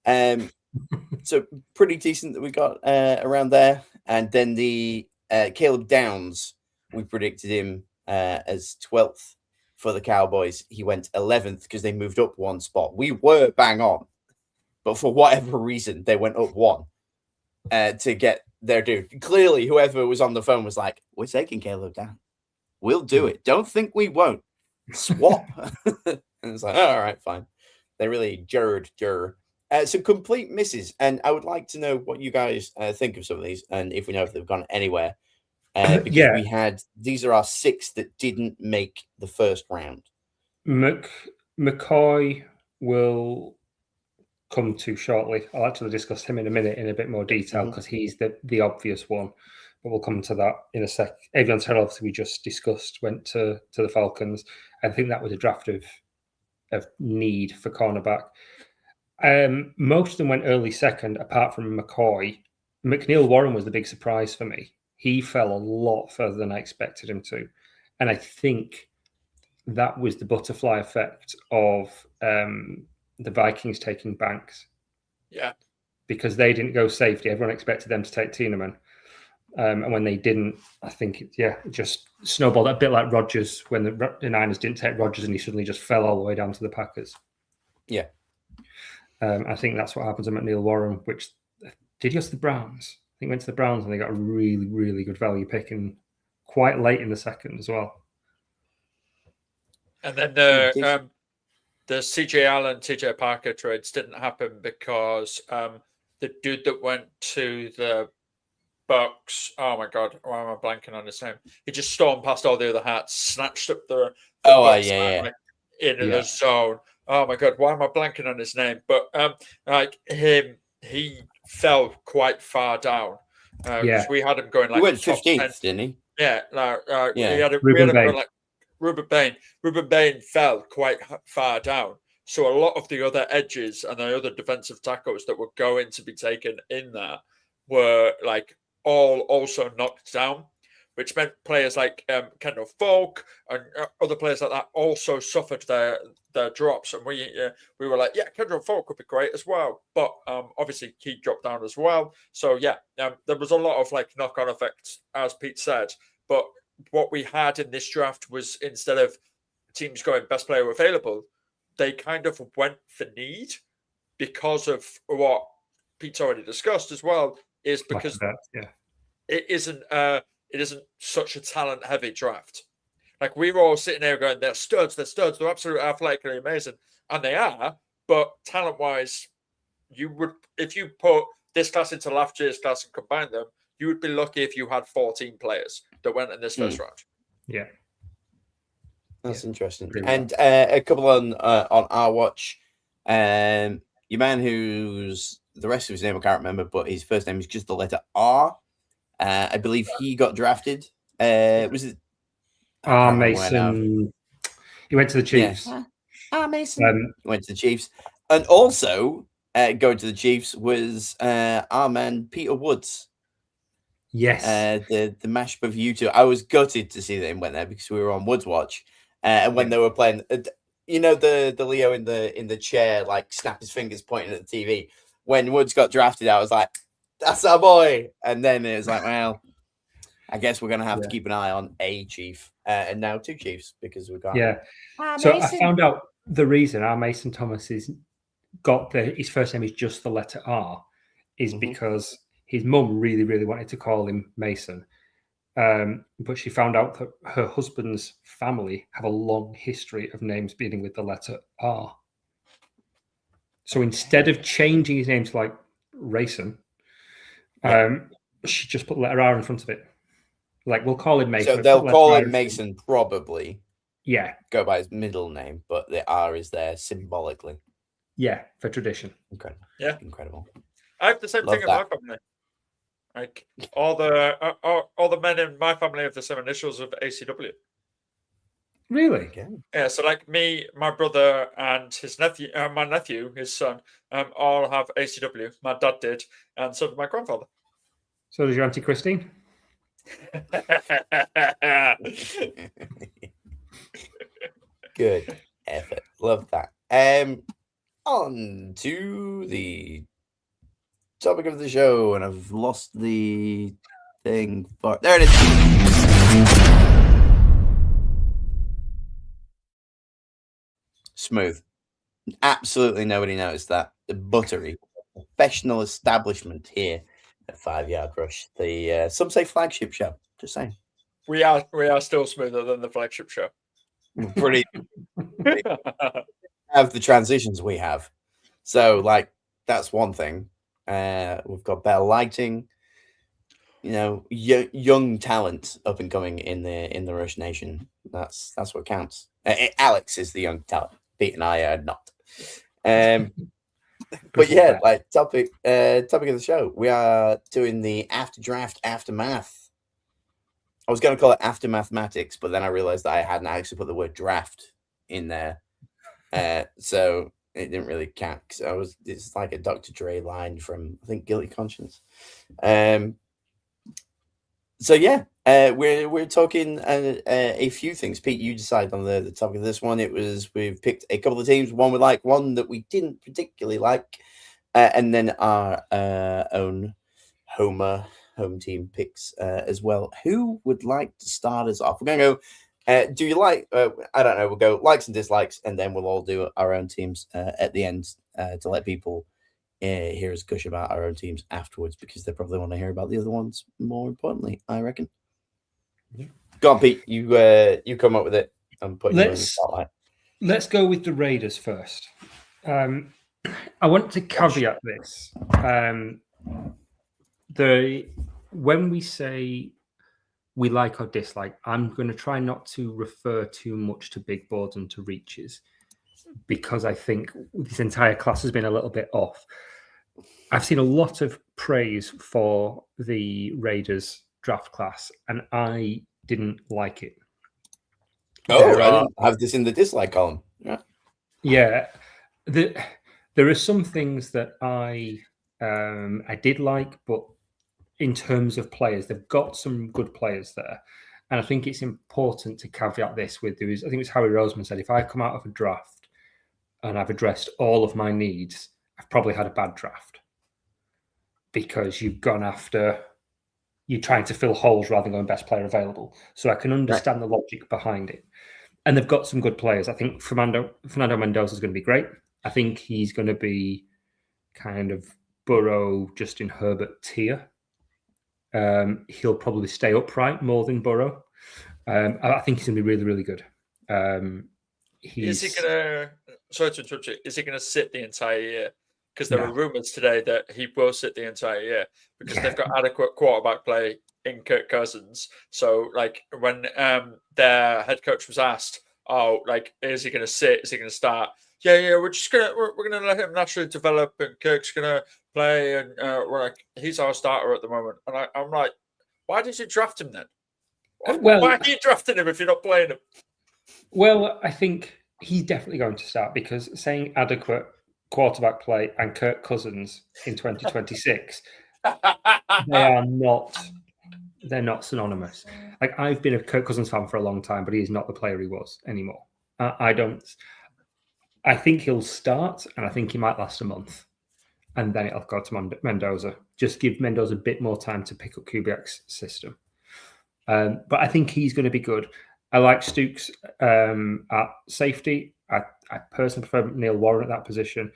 So pretty decent that we got around there. And then the Caleb Downs, we predicted him as 12th for the Cowboys. He went 11th because they moved up 1 spot. We were bang on, but for whatever reason, they went up 1 to get their dude. Clearly, whoever was on the phone was like, "We're taking Caleb down. We'll do it. Don't think we won't. Swap." And it's like, all right, fine. They really jurred. Some complete misses, and I would like to know what you guys think of some of these, and if we know if they've gone anywhere. Because we had, these are our 6 that didn't make the first round. McCoy will come to shortly. I'll actually discuss him in a minute in a bit more detail because he's the obvious one, but we'll come to that in a sec. Avian Terrell, obviously, we just discussed, went to the Falcons. I think that was a draft of need for cornerback. Most of them went early second, apart from McCoy. McNeil Warren was the big surprise for me. He fell a lot further than I expected him to. And I think that was the butterfly effect of the Vikings taking Banks. Yeah. Because they didn't go safety. Everyone expected them to take Tiedemann. And when they didn't, I think it just snowballed a bit like Rodgers when the Niners didn't take Rodgers and he suddenly just fell all the way down to the Packers. Yeah. I think that's what happens to McNeil Warren, which did he go to the Browns? I think went to the Browns and they got a really, really good value pick and quite late in the second as well. And then the CJ Allen, TJ Parker trades didn't happen because the dude that went to the Bucks, oh my God, why am I blanking on his name? He just stormed past all the other hats, snatched up the Bucks hat, into the zone. Oh my God, why am I blanking on his name? But like him, he fell quite far down. Because we had him going like he went 15th, didn't he? Yeah, we had him going like Ruben Bain. Ruben Bain fell quite far down. So a lot of the other edges and the other defensive tackles that were going to be taken in there were like all also knocked down, which meant players like Kendall Falk and other players like that also suffered their drops. And we were like, yeah, Kendall Falk would be great as well. But obviously he dropped down as well. So yeah, there was a lot of like knock-on effects, as Pete said. But what we had in this draft was, instead of teams going best player available, they kind of went for need, because of what Pete's already discussed as well, is because it isn't such a talent heavy draft. Like, we were all sitting there going, they're studs, they're absolutely athletically amazing, and they are, but talent wise, if you put this class into last year's class and combine them, you would be lucky if you had 14 players that went in this first round. Yeah. That's interesting. And a couple on our watch. Your man who's, the rest of his name I can't remember, but his first name is just the letter R. I believe he got drafted. Was it Mason? He went to the Chiefs. Mason went to the Chiefs. And also going to the Chiefs was our man Peter Woods. Yes. The mashup of you two. I was gutted to see that he went there because we were on Woods Watch. And when they were playing, the Leo in the chair, like, snap his fingers pointing at the TV. When Woods got drafted, I was like, that's our boy. And then it was like, well, I guess we're going to have to keep an eye on a Chief. And now two Chiefs, because we got. Yeah. So I found out the reason our Mason Thomas his first name is just the letter R is because his mum really, really wanted to call him Mason. But she found out that her husband's family have a long history of names beginning with the letter R. So instead of changing his name to like Rayson, she just put the letter R in front of it. Like, we'll call him Mason. So they'll call him Mason, probably. Yeah. Go by his middle name, but the R is there symbolically. Yeah, for tradition. Incredible. Yeah. Incredible. I have the same thing in my family. Like, all the men in my family have the same initials of ACW. Really? Okay. Yeah. So, like, me, my brother, and his nephew, my nephew, his son, all have ACW. My dad did, and so did my grandfather. So does your Auntie Christine? Good effort. Love that. On to the topic of the show, and I've lost the thing. There it is. Smooth. Absolutely nobody noticed that. The buttery professional establishment here at 5 Yard Rush. The some say flagship show. Just saying. We are still smoother than the flagship show. Pretty have the transitions we have. So, like, that's one thing. We've got better lighting, young talent up and coming in the Rush Nation. That's what counts. Alex is the young talent. Pete and I are not. But yeah, like topic of the show. We are doing the after draft aftermath. I was going to call it after mathematics, but then I realized that I hadn't actually put the word draft in there, so it didn't really count. Because it's like a Dr. Dre line from, I think, Guilty Conscience. So yeah, we're talking a few things. Pete, you decided on the topic of this one. We've picked a couple of teams. One we like, one that we didn't particularly like, and then our own home team picks as well. Who would like to start us off? We're going to go, do you like, I don't know, we'll go likes and dislikes, and then we'll all do our own teams at the end to let people hear us gush about our own teams afterwards, because they probably want to hear about the other ones more importantly, I reckon. Go on, Pete. You come up with it. I'm putting you in the Let's spotlight. let's go with the Raiders first. I want to caveat this. When we say we like or dislike, I'm going to try not to refer too much to big boards and to reaches, because I think this entire class has been a little bit off. I've seen a lot of praise for the Raiders draft class, and I didn't like it. Oh, I didn't have this in the dislike column. Yeah. There are some things that I did like, but in terms of players, they've got some good players there. And I think it's important to caveat this with, I think it was Harry Roseman said, if I come out of a draft and I've addressed all of my needs, I've probably had a bad draft, because you've gone after, you're trying to fill holes rather than going best player available. So I can understand the logic behind it. And they've got some good players. I think Fernando Mendoza is going to be great. I think he's going to be kind of Burrow, Justin Herbert tier. He'll probably stay upright more than Burrow. I think he's going to be really, really good. Is he going to? Sorry to interrupt you. Is he going to sit the entire year? Because there are rumors today that he will sit the entire year because they've got adequate quarterback play in Kirk Cousins. So, like, when their head coach was asked, "Oh, like, is he going to sit? Is he going to start?" Yeah, we're gonna let him naturally develop, and Kirk's gonna play, and we're like, he's our starter at the moment. And I'm like, why did you draft him then? Why are you drafting him if you're not playing him? Well, I think he's definitely going to start, because saying adequate quarterback play and Kirk Cousins in 2026, they're not synonymous. Like, I've been a Kirk Cousins fan for a long time, but he's not the player he was anymore. I think he'll start, and I think he might last a month, and then it'll go to Mendoza. Just give Mendoza a bit more time to pick up Kubiak's system. But I think he's going to be good. I like Stooks at safety. I personally prefer Neil Warren at that position.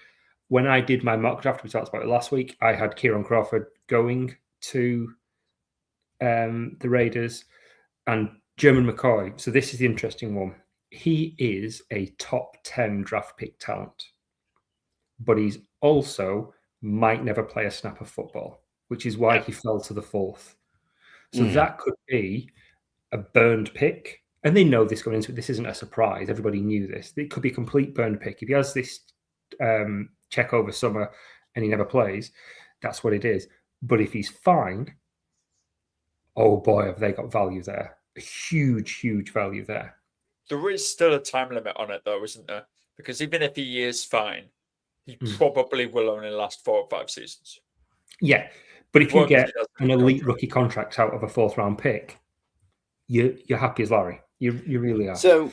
When I did my mock draft, we talked about it last week, I had Kieran Crawford going to the Raiders and German McCoy. So this is the interesting one. He is a top 10 draft pick talent, but he's also might never play a snap of football, which is why he fell to the 4th. So that could be a burned pick. And they know this going into it. This isn't a surprise. Everybody knew this. It could be a complete burned pick. If he has this check over summer and he never plays, that's what it is. But if he's fine, oh boy, have they got value there. A huge, huge value there. There is still a time limit on it, though, isn't there? Because even if he is fine, he probably will only last 4 or 5 seasons. Yeah, but if you get an elite rookie contract out of a 4th-round pick, you're happy as Larry. You really are. So,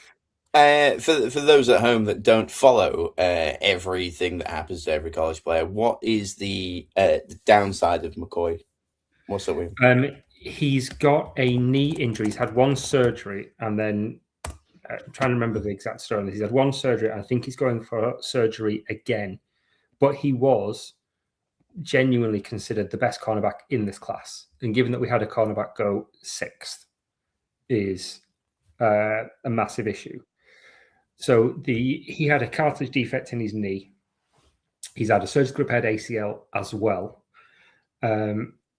for those at home that don't follow everything that happens to every college player, what is the downside of McCoy? What's up with him? He's got a knee injury. He's had one surgery, and then I'm trying to remember the exact story. He's had one surgery. I think he's going for surgery again. But he was genuinely considered the best cornerback in this class. And given that we had a cornerback go 6th is a massive issue. So he had a cartilage defect in his knee. He's had a surgically repaired ACL as well.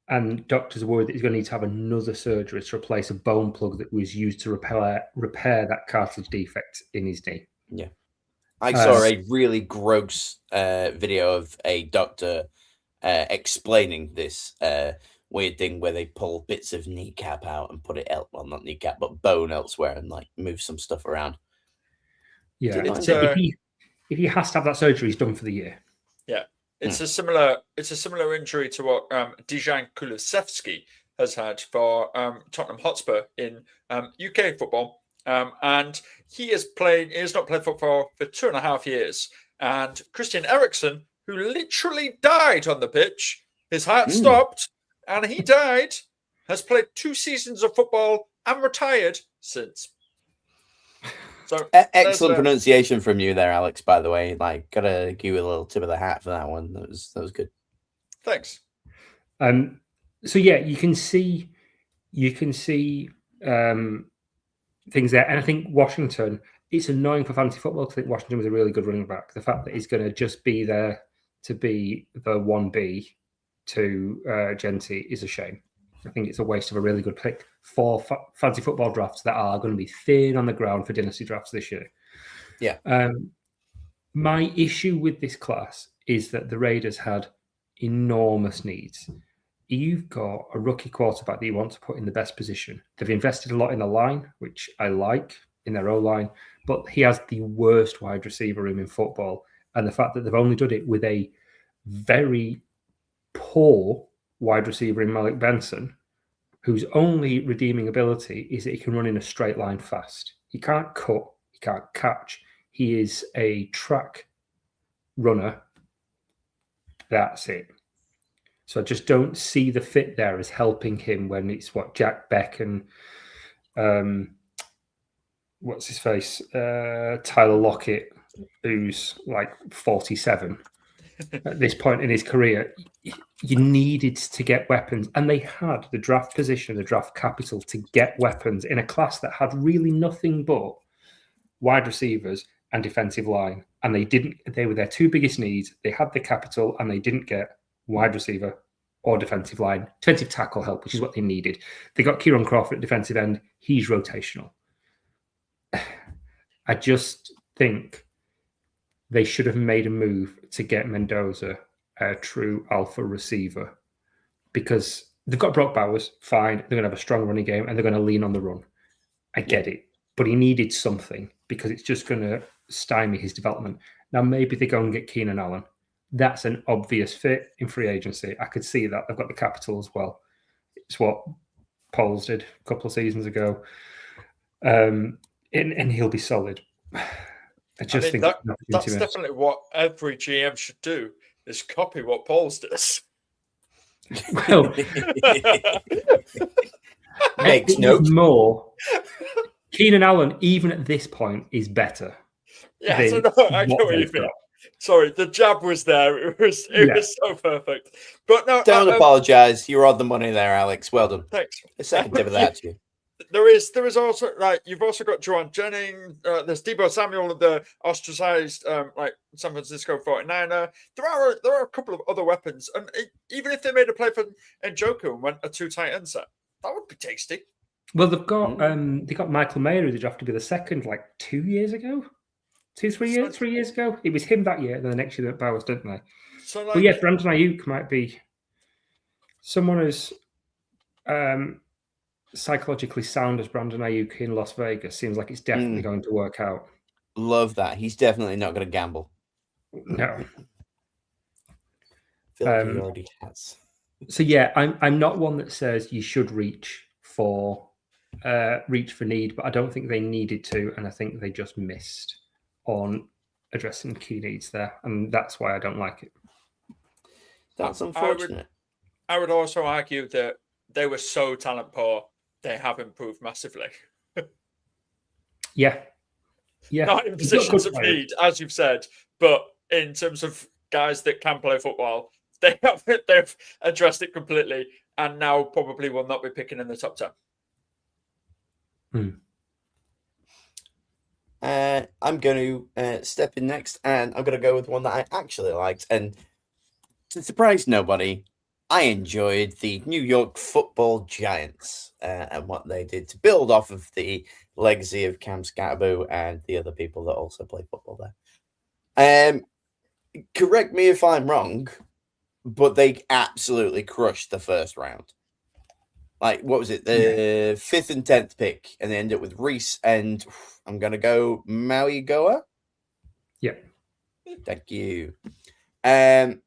And doctors are worried that he's going to need to have another surgery to replace a bone plug that was used to repair that cartilage defect in his knee. Yeah. I saw a really gross video of a doctor explaining this weird thing where they pull bits of kneecap out and put it not kneecap, but bone elsewhere, and like move some stuff around. Yeah. So if he has to have that surgery, he's done for the year. Yeah. It's a similar injury to what Dejan Kulusevski has had for Tottenham Hotspur in UK football, and he has not played football for 2.5 years. And Christian Eriksen, who literally died on the pitch, his heart stopped, and he died, has played 2 seasons of football and retired since. So excellent pronunciation from you there, Alex, by the way. Like, gotta give you a little tip of the hat for that one. That was good. Thanks. So yeah, you can see things there. And I think Washington, it's annoying for fantasy football to think Washington was a really good running back. The fact that he's going to just be there to be the 1B to Genty is a shame. I think it's a waste of a really good pick for fantasy football drafts that are going to be thin on the ground for dynasty drafts this year. Yeah. My issue with this class is that the Raiders had enormous needs. You've got a rookie quarterback that you want to put in the best position. They've invested a lot in the line, which I like, in their O-line, but he has the worst wide receiver room in football. And the fact that they've only done it with a very poor wide receiver in Malik Benson, whose only redeeming ability is that he can run in a straight line fast. He can't cut, he can't catch. He is a track runner. That's it. So I just don't see the fit there as helping him when it's Jack Beck and what's his face? Tyler Lockett, who's like 47 at this point in his career. You needed to get weapons, and they had the draft position, the draft capital to get weapons in a class that had really nothing but wide receivers and defensive line. And they didn't, they were their two biggest needs. They had the capital and they didn't get wide receiver or defensive line. Defensive tackle help, which is what they needed. They got Kieran Crawford at defensive end. He's rotational. I just think they should have made a move to get Mendoza a true alpha receiver, because they've got Brock Bowers, fine. They're going to have a strong running game and they're going to lean on the run. I get it. But he needed something, because it's just going to stymie his development. Now, maybe they go and get Keenan Allen. That's an obvious fit in free agency. I could see that. They've got the capital as well. It's what Poles did a couple of seasons ago. And he'll be solid. I think that's definitely what every GM should do, is copy what Poles does. Well, makes note more. Keenan Allen, even at this point, is better. Yeah, I know what you mean. Sorry, the jab was there. It was so perfect. But no, don't apologize. You're on the money there, Alex. Well done. Thanks. A second of that to you. There is also, like, you've also got Juwan Jennings. There's Deebo Samuel, the ostracized like San Francisco 49er. There are a couple of other weapons, and even if they made a play for Njoku and went a 2 tight end set, that would be tasty. Well, they've got they got Michael Mayer, who they drafted to be the second like 2 years ago. 3 years ago. It was him that year, and then the next year that Bowers, didn't they? So, like, well, yeah, Brandon Ayuk might be someone as psychologically sound as Brandon Ayuk in Las Vegas. Seems like it's definitely going to work out. Love that. He's definitely not going to gamble. No. I feel like he already has. So yeah, I'm not one that says you should reach for need, but I don't think they needed to, and I think they just missed on addressing key needs there, and that's why I don't like it. That's unfortunate. I would also argue that they were so talent poor, they have improved massively. Yeah. Not in positions of need, as you've said, but in terms of guys that can play football, they've addressed it completely, and now probably will not be picking in the top 10. I'm going to step in next, and I'm going to go with one that I actually liked. And to surprise nobody, I enjoyed the New York Football Giants and what they did to build off of the legacy of Cam Scatterboo and the other people that also play football there. Correct me if I'm wrong, but they absolutely crushed the first round. Like, what was it? The 5th and 10th pick, and they ended up with Reese and I'm going to go Maui Goa. Yeah. Thank you. Love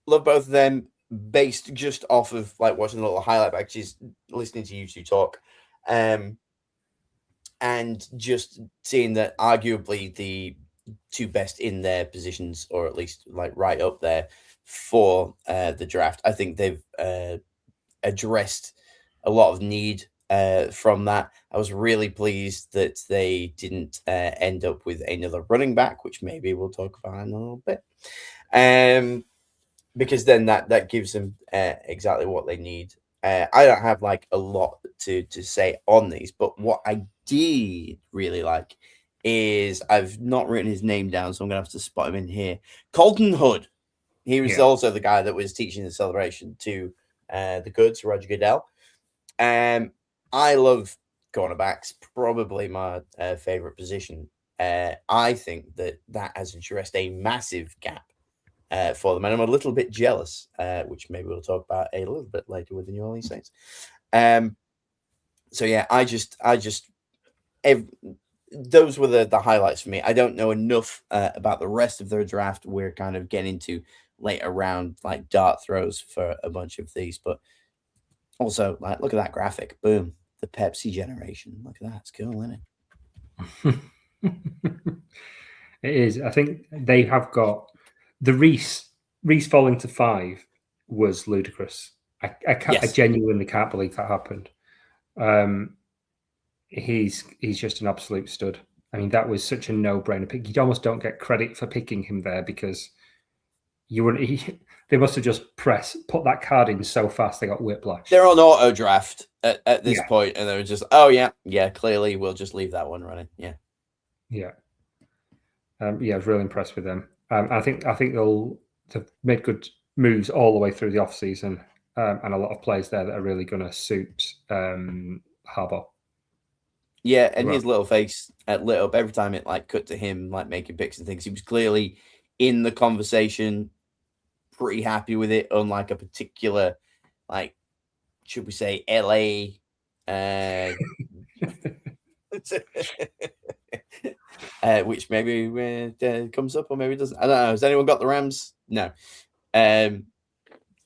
both of them, based just off of like watching the little highlight back, just listening to you two talk. And just seeing that arguably the two best in their positions, or at least like right up there for the draft. I think they've addressed a lot of need from that. I was really pleased that they didn't end up with another running back, which maybe we'll talk about in a little bit. Because then that gives them exactly what they need. I don't have like a lot to say on these, but what I did really like is I've not written his name down, so I'm gonna have to spot him in here. Colton Hood. He was also the guy that was teaching the celebration to the Goods, Roger Goodell. I love cornerbacks, probably my favorite position. I think that has addressed a massive gap for them, and I'm a little bit jealous, which maybe we'll talk about a little bit later with the New Orleans Saints. So yeah, those were the highlights for me. I don't know enough about the rest of their draft. We're kind of getting into later round like dart throws for a bunch of these, but also like look at that graphic. Boom, the Pepsi generation. Look at that, it's cool, isn't it? It is. I think they have got the Reese falling to 5 was ludicrous. I genuinely can't believe that happened. He's just an absolute stud. I mean, that was such a no-brainer pick. You almost don't get credit for picking him there because they must have just put that card in so fast they got whiplash. They're on auto draft at this point, and they were just, oh yeah, clearly we'll just leave that one running. Yeah. I was really impressed with them. I think they've made good moves all the way through the off season, and a lot of players there that are really going to suit Harbaugh. Yeah, and his little face lit up every time it like cut to him like making picks and things. He was clearly in the conversation, pretty happy with it, unlike a particular, like, should we say, LA which maybe comes up or maybe doesn't. I don't know. Has anyone got the Rams? No.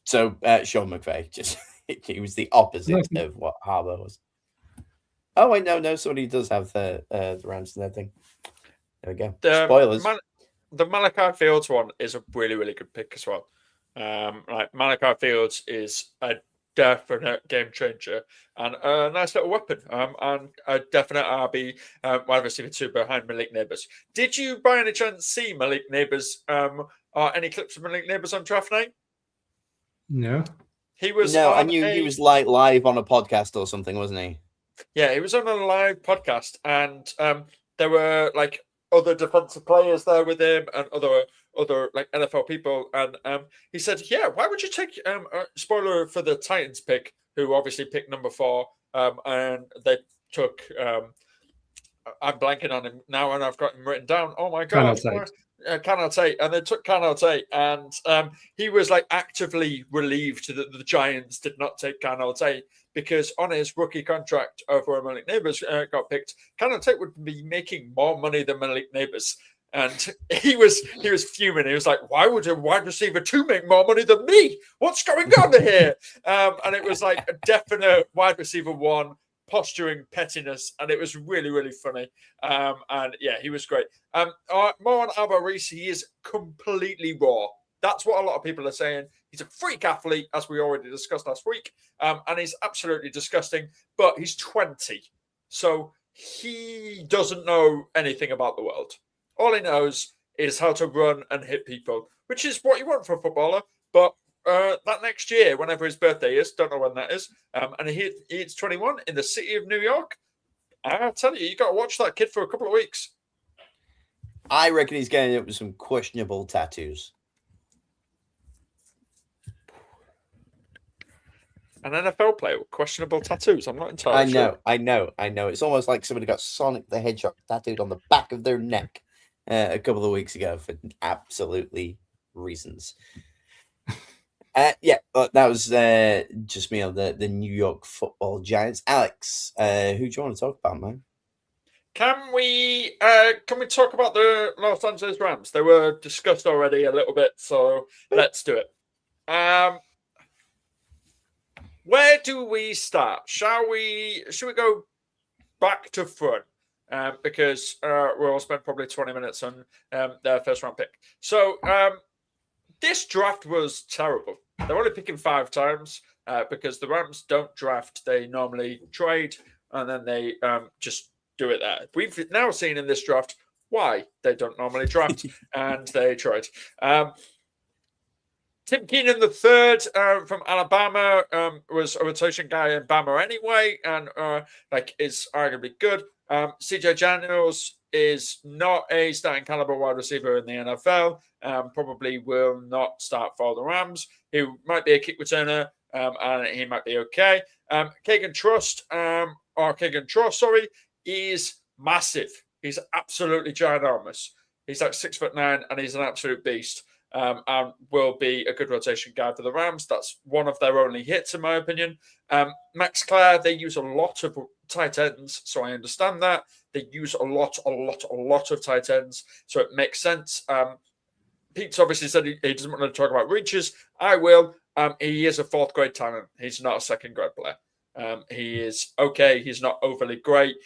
So Sean McVay, just he was the opposite of what Harbaugh was. Oh wait, no, somebody does have the Rams in their thing. There we go. Spoilers. The Malachi Fields one is a really, really good pick as well. Like Malachi Fields is a definite game changer and a nice little weapon, and a definite RB wide receiver 2 behind Malik Neighbors. Did you by any chance see Malik Neighbors or any clips of Malik Neighbors on draft night? No. He was. No, I knew he was like live on a podcast or something, wasn't he? Yeah, he was on a live podcast, and there were like other defensive players there with him and other like NFL people, and he said, "Yeah, why would you take spoiler for the Titans pick, who obviously picked number 4, and they took I'm blanking on him now, and I've got him written down. Oh my god, Canal-Tate, and they took Canal-Tate, and he was like actively relieved that the Giants did not take Canal-Tate because on his rookie contract of where Malik Neighbors got picked, Canal-Tate would be making more money than Malik Neighbors. And he was fuming. He was like, "Why would a wide receiver 2 make more money than me? What's going on here?" And it was like a definite wide receiver 1 posturing pettiness, and it was really, really funny. And yeah, he was great. More on Alba Reese, he is completely raw. That's what a lot of people are saying. He's a freak athlete, as we already discussed last week, and he's absolutely disgusting. But he's 20, so he doesn't know anything about the world. All he knows is how to run and hit people, which is what you want for a footballer. But that next year, whenever his birthday is, don't know when that is, and he's 21 in the city of New York, I tell you, you got to watch that kid for a couple of weeks. I reckon he's getting up with some questionable tattoos. An NFL player with questionable tattoos. I'm not entirely sure. I know. It's almost like somebody got Sonic the Hedgehog tattooed on the back of their neck a couple of weeks ago for absolutely reasons. That was just me on the New York Football Giants. Alex, who do you want to talk about, man? Can we talk about the Los Angeles Rams? They were discussed already a little bit, so let's do it. Where do we start? Should we go back to front? Because we'll spend probably 20 minutes on their first round pick. So this draft was terrible. They're only picking 5 times because the Rams don't draft. They normally trade and then they just do it there. We've now seen in this draft why they don't normally draft and they trade. Tim Keenan the third from Alabama was a rotation guy in Bama anyway, and is arguably good. CJ Daniels is not a starting caliber wide receiver in the NFL. Probably will not start for the Rams. He might be a kick returner, and he might be okay. Keegan Trust, is massive. He's absolutely ginormous. He's like 6'9", and he's an absolute beast. And will be a good rotation guy for the Rams. That's one of their only hits, in my opinion. Max Clare, they use a lot of tight ends, so I understand that. They use a lot of tight ends, so it makes sense. Pete's obviously said he doesn't want to talk about reaches. I will. He is a fourth grade talent. He's not a second grade player. He is okay. He's not overly great.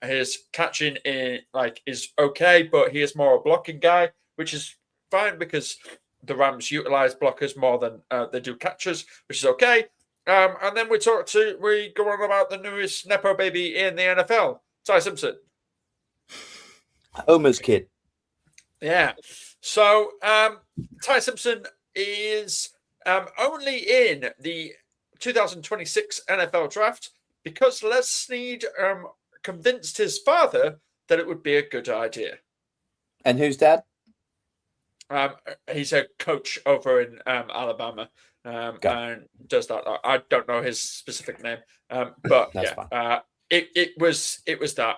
His catching is okay, but he is more a blocking guy, which is fine because the Rams utilize blockers more than they do catchers, which is okay. And then we go on about the newest Nepo baby in the NFL, Ty Simpson. Homer's kid. Yeah. So Ty Simpson is only in the 2026 NFL draft because Les Snead convinced his father that it would be a good idea. And who's dad? He's a coach over in Alabama, and does that. I don't know his specific name, but it was that.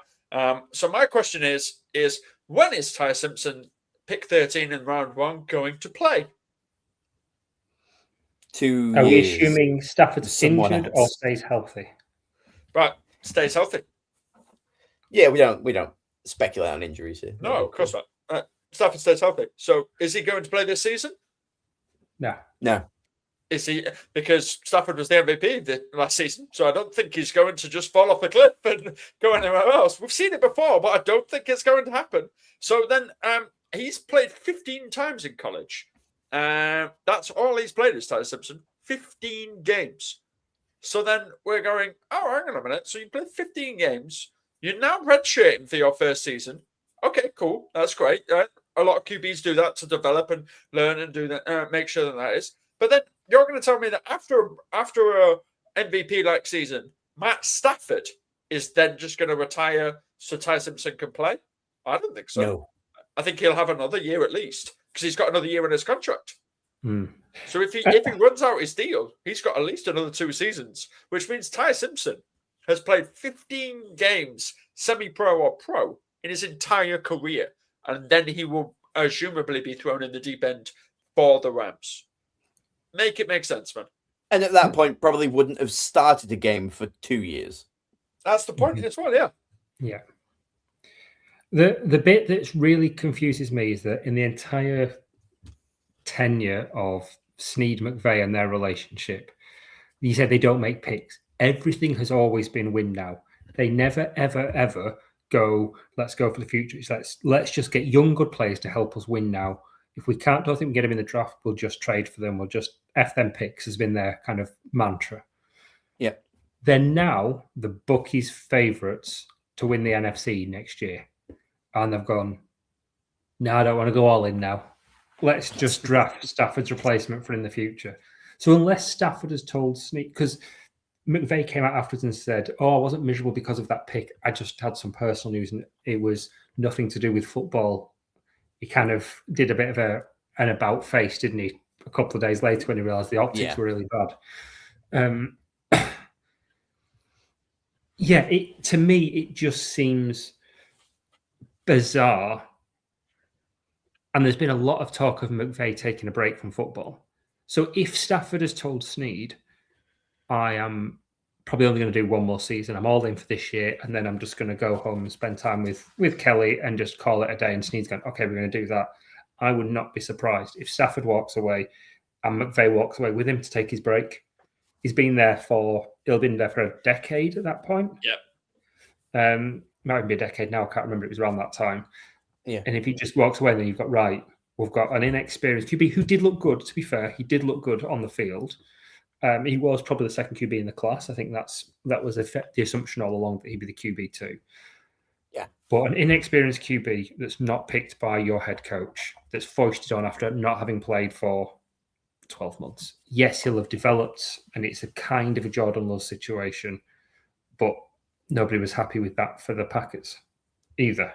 So my question is when is Ty Simpson, pick 13 in round 1, going to play? 2 Are we years. assuming Stafford's injured or else. stays healthy? Right, stays healthy. Yeah, we don't speculate on injuries here. No, of course not. Stafford stays healthy. So is he going to play this season? No. Is he? Because Stafford was the MVP last season, so I don't think he's going to just fall off a cliff and go anywhere else. We've seen it before, but I don't think it's going to happen. So then he's played 15 times in college. That's all he's played is Ty Simpson. 15 games. So then we're going, hang on a minute. So you played 15 games. You're now redshirting for your first season. Okay, cool. That's great. A lot of QBs do that to develop and learn and do that, make sure that is. But then you're going to tell me that after a MVP-like season, Matt Stafford is then just going to retire so Ty Simpson can play? I don't think so. No. I think he'll have another year at least because he's got another year in his contract. So if he runs out his deal, he's got at least another 2 seasons, which means Ty Simpson has played 15 games, semi-pro or pro, in his entire career. And then he will presumably be thrown in the deep end for the Rams. Make it make sense, man. And at that point, probably wouldn't have started a game for 2 years. That's the point as well, yeah. Yeah. The bit that really confuses me is that in the entire tenure of Snead McVay and their relationship, you said they don't make picks. Everything has always been win now. They never, ever, ever go, let's go for the future. It's let's just get young, good players to help us win now. If we don't think we can get them in the draft, we'll just trade for them. We'll just F them picks has been their kind of mantra. Yeah. They're now the bookies' favourites to win the NFC next year. And they've gone, no, I don't want to go all in now. Let's just draft Stafford's replacement for in the future. So unless Stafford has told Snead, because McVay came out afterwards and said, I wasn't miserable because of that pick. I just had some personal news and it was nothing to do with football. He kind of did a bit of an about face, didn't he? A couple of days later when he realised the optics were really bad. To me, it just seems bizarre. And there's been a lot of talk of McVay taking a break from football. So if Stafford has told Snead, I am probably only going to do one more season. I'm all in for this year, and then I'm just going to go home and spend time with Kelly and just call it a day. And Snead's going, okay, we're going to do that. I would not be surprised if Stafford walks away and McVay walks away with him to take his break. He's been there he'll been there for a decade at that point. Yeah. Might even be a decade now. I can't remember. It was around that time. Yeah. And if he just walks away, then you've got, we've got an inexperienced QB who did look good, to be fair. He did look good on the field. He was probably the second QB in the class. I think that was the assumption all along that he'd be the QB too. Yeah. But an inexperienced QB that's not picked by your head coach, that's foisted on after not having played for for 12 months. Yes, he'll have developed, and it's a kind of a Jordan Love situation, but nobody was happy with that for the Packers either,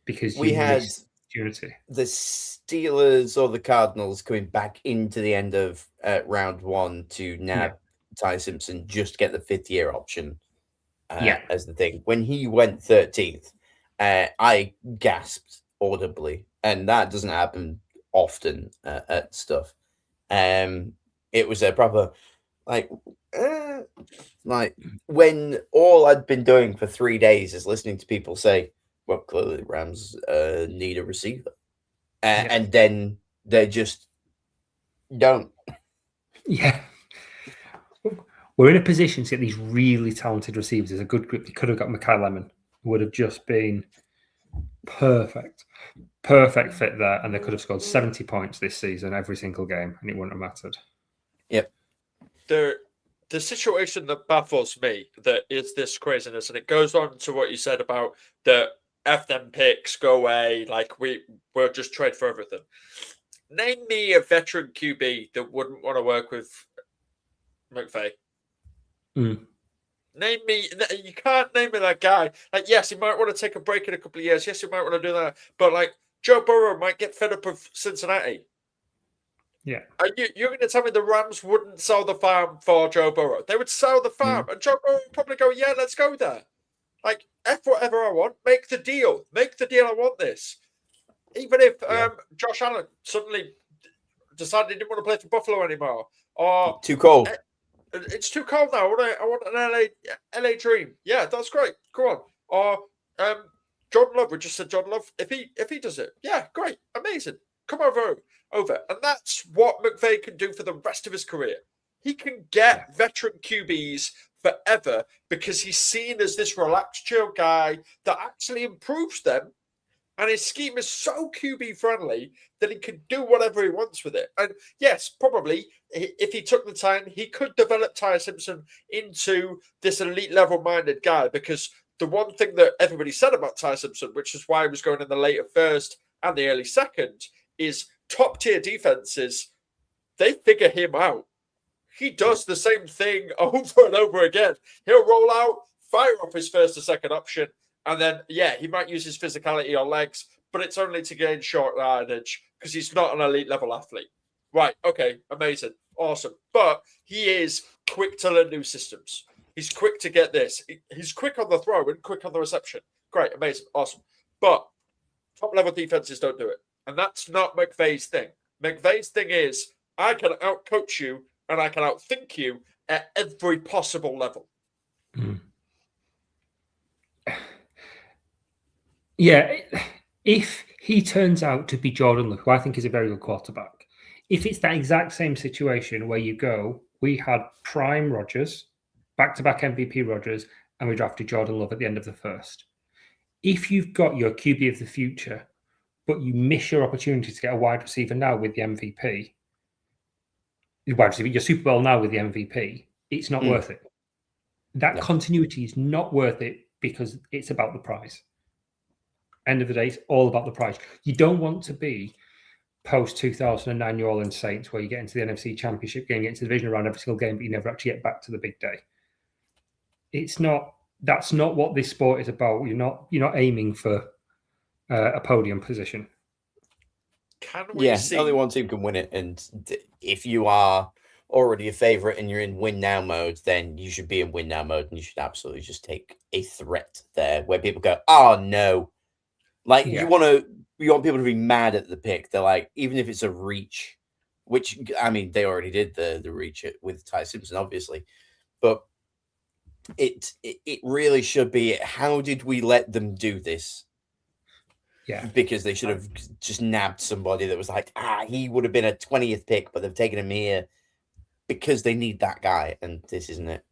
because we had opportunity. The Steelers or the Cardinals coming back into the end of round one to nab Ty Simpson, just to get the 5th-year option as the thing. When he went 13th, I gasped audibly, and that doesn't happen often at stuff. It was a proper like when all I'd been doing for 3 days is listening to people say, well, clearly the Rams need a receiver, and then they just don't. Yeah. We're in a position to get these really talented receivers. There's a good group. They could have got Mekhi Lemon. Would have just been perfect fit there, and they could have scored 70 points this season every single game, and it wouldn't have mattered. Yep. The situation that baffles me that is this craziness, and it goes on to what you said about the F them picks, go away, like we'll just trade for everything. Name me a veteran QB that wouldn't want to work with McVay. Name me. You can't name me that guy. Like, yes, he might want to take a break in a couple of years. Yes, he might want to do that. But like, Joe Burrow might get fed up with Cincinnati. Yeah. Are you're going to tell me the Rams wouldn't sell the farm for Joe Burrow? They would sell the farm, and Joe Burrow would probably go, "Yeah, let's go there." Like, F whatever I want. Make the deal. Make the deal. I want this. Even if Josh Allen suddenly decided he didn't want to play for Buffalo anymore, or too cold. It's too cold now. I want an LA dream. Yeah, that's great. Go on. Or Jordan Love. We just said Jordan Love. If he does it, yeah, great, amazing. Come over, and that's what McVay can do for the rest of his career. He can get veteran QBs forever because he's seen as this relaxed, chill guy that actually improves them. And his scheme is so QB friendly that he can do whatever he wants with it. And yes, probably if he took the time, he could develop Ty Simpson into this elite level minded guy. Because the one thing that everybody said about Ty Simpson, which is why he was going in the later first and the early second, is top tier defenses. They figure him out. He does the same thing over and over again. He'll roll out, fire off his first or second option. And then, he might use his physicality or legs, but it's only to gain short yardage because he's not an elite level athlete. Right. Okay. Amazing. Awesome. But he is quick to learn new systems. He's quick to get this. He's quick on the throw and quick on the reception. Great. Amazing. Awesome. But top level defenses don't do it. And that's not McVay's thing. McVay's thing is I can outcoach you and I can outthink you at every possible level. Yeah, if he turns out to be Jordan Love, who I think is a very good quarterback, if it's that exact same situation where you go, we had prime Rodgers, back-to-back MVP Rodgers, and we drafted Jordan Love at the end of the first. If you've got your QB of the future, but you miss your opportunity to get a wide receiver now with the MVP, your Super Bowl now with the MVP, it's not worth it. That continuity is not worth it because it's about the prize. End of the day, it's all about the prize. You don't want to be post-2009 New Orleans Saints where you get into the NFC Championship game, get into the division round every single game, but you never actually get back to the big day. That's not what this sport is about. You're not aiming for a podium position. Can we see? Only one team can win it, and if you are already a favorite and you're in win now mode, then you should be in win now mode, and you should absolutely just take a threat there where people go, "Oh no." Like you want people to be mad at the pick. They're like, even if it's a reach, which I mean, they already did the reach with Ty Simpson, obviously, but it really should be. How did we let them do this? Yeah, because they should have just nabbed somebody that was like, he would have been a 20th pick, but they've taken him here because they need that guy, and this isn't it.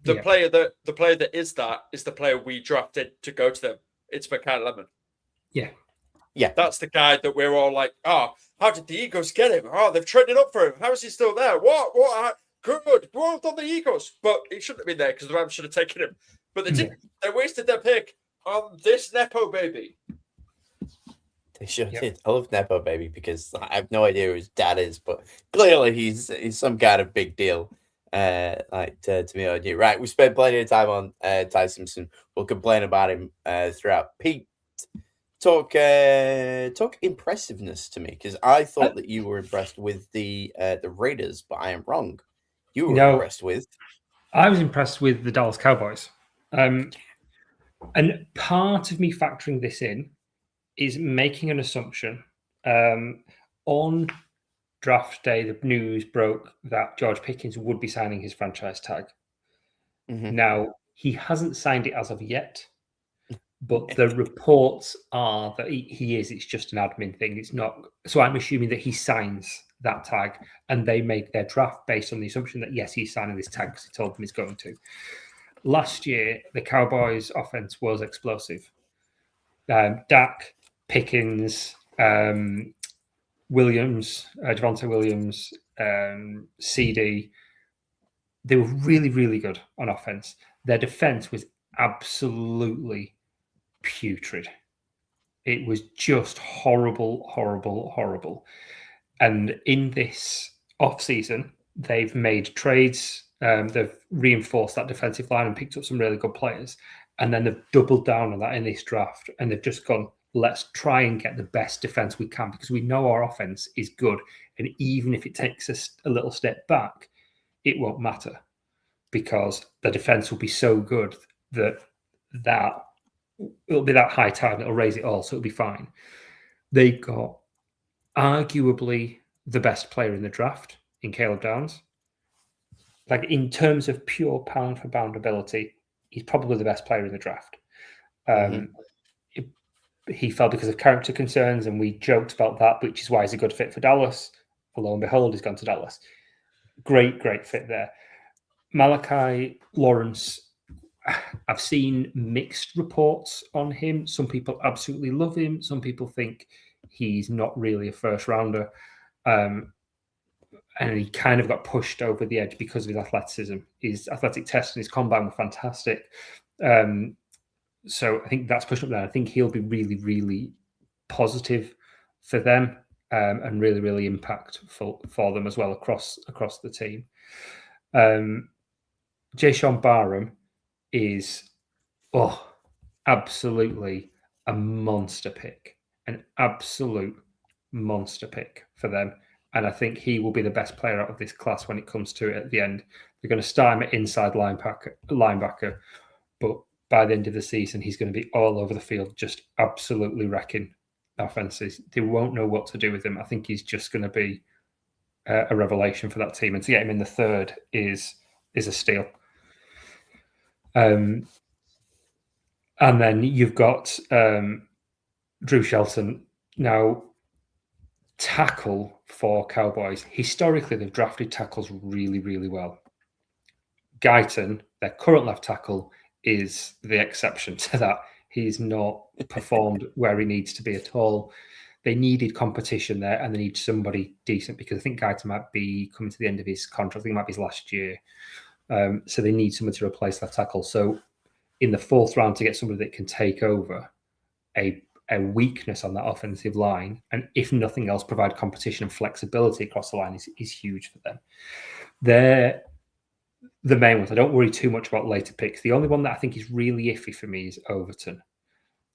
The player that is the player we drafted to go to them. It's Mekhi Lemon. Yeah. That's the guy that we're all like, how did the Eagles get him? They've traded up for him. How is he still there? What? Good. Well done, the Eagles. But he shouldn't have been there because the Rams should have taken him. But they didn't. They wasted their pick on this Nepo baby. They sure did. I love Nepo Baby because I have no idea who his dad is, but clearly he's some kind of big deal. To me or you. Right, we spent plenty of time on Ty Simpson. We'll complain about him throughout. Pete, talk impressiveness to me, because I thought that you were impressed with the Raiders, but I am wrong. You were impressed with. I was impressed with the Dallas Cowboys. And part of me factoring this in is making an assumption. On draft day, the news broke that George Pickens would be signing his franchise tag. Mm-hmm. Now, he hasn't signed it as of yet, but the reports are that he is. It's just an admin thing. It's not. So I'm assuming that he signs that tag, and they make their draft based on the assumption that, yes, he's signing this tag because he told them he's going to. Last year, the Cowboys' offense was explosive. Dak, Pickens, Williams, Javonte Williams, CD, they were really, really good on offense. Their defense was absolutely putrid. It was just horrible, horrible, horrible. And in this offseason, they've made trades. They've reinforced that defensive line and picked up some really good players. And then they've doubled down on that in this draft. And they've just gone, let's try and get the best defense we can, because we know our offense is good. And even if it takes us a little step back, it won't matter, because the defense will be so good that it'll be that high tide and it'll raise it all. So it'll be fine. They got arguably the best player in the draft in Caleb Downs. Like, in terms of pure pound for pound ability, he's probably the best player in the draft. He fell because of character concerns, and we joked about that, which is why he's a good fit for Dallas. Lo and behold, he's gone to Dallas. Great fit there. Malachi Lawrence, I've seen mixed reports on him. Some people absolutely love him. Some people think he's not really a first rounder. And he kind of got pushed over the edge because of his athleticism. His athletic test and his combine were fantastic. So I think that's pushed up there. I think he'll be really, really positive for them, and really, really impactful for them as well across the team. Jayshawn Barham is absolutely a monster pick, an absolute monster pick for them. And I think he will be the best player out of this class when it comes to it at the end. They're going to start him at inside linebacker, but by the end of the season, he's going to be all over the field, just absolutely wrecking offenses. They won't know what to do with him. I think he's just going to be a revelation for that team. And to get him in the third is a steal. And then you've got Drew Shelton. Now, tackle for Cowboys. Historically, they've drafted tackles really, really well. Guyton, their current left tackle, is the exception to that. He's not performed where he needs to be at all. They needed competition there, and they need somebody decent, because I think Guyton might be coming to the end of his contract. I think it might be his last year. So they need someone to replace left tackle. So in the fourth round, to get somebody that can take over a weakness on that offensive line, and if nothing else, provide competition and flexibility across the line is huge for them. They're the main ones. I don't worry too much about later picks. The only one that I think is really iffy for me is Overton.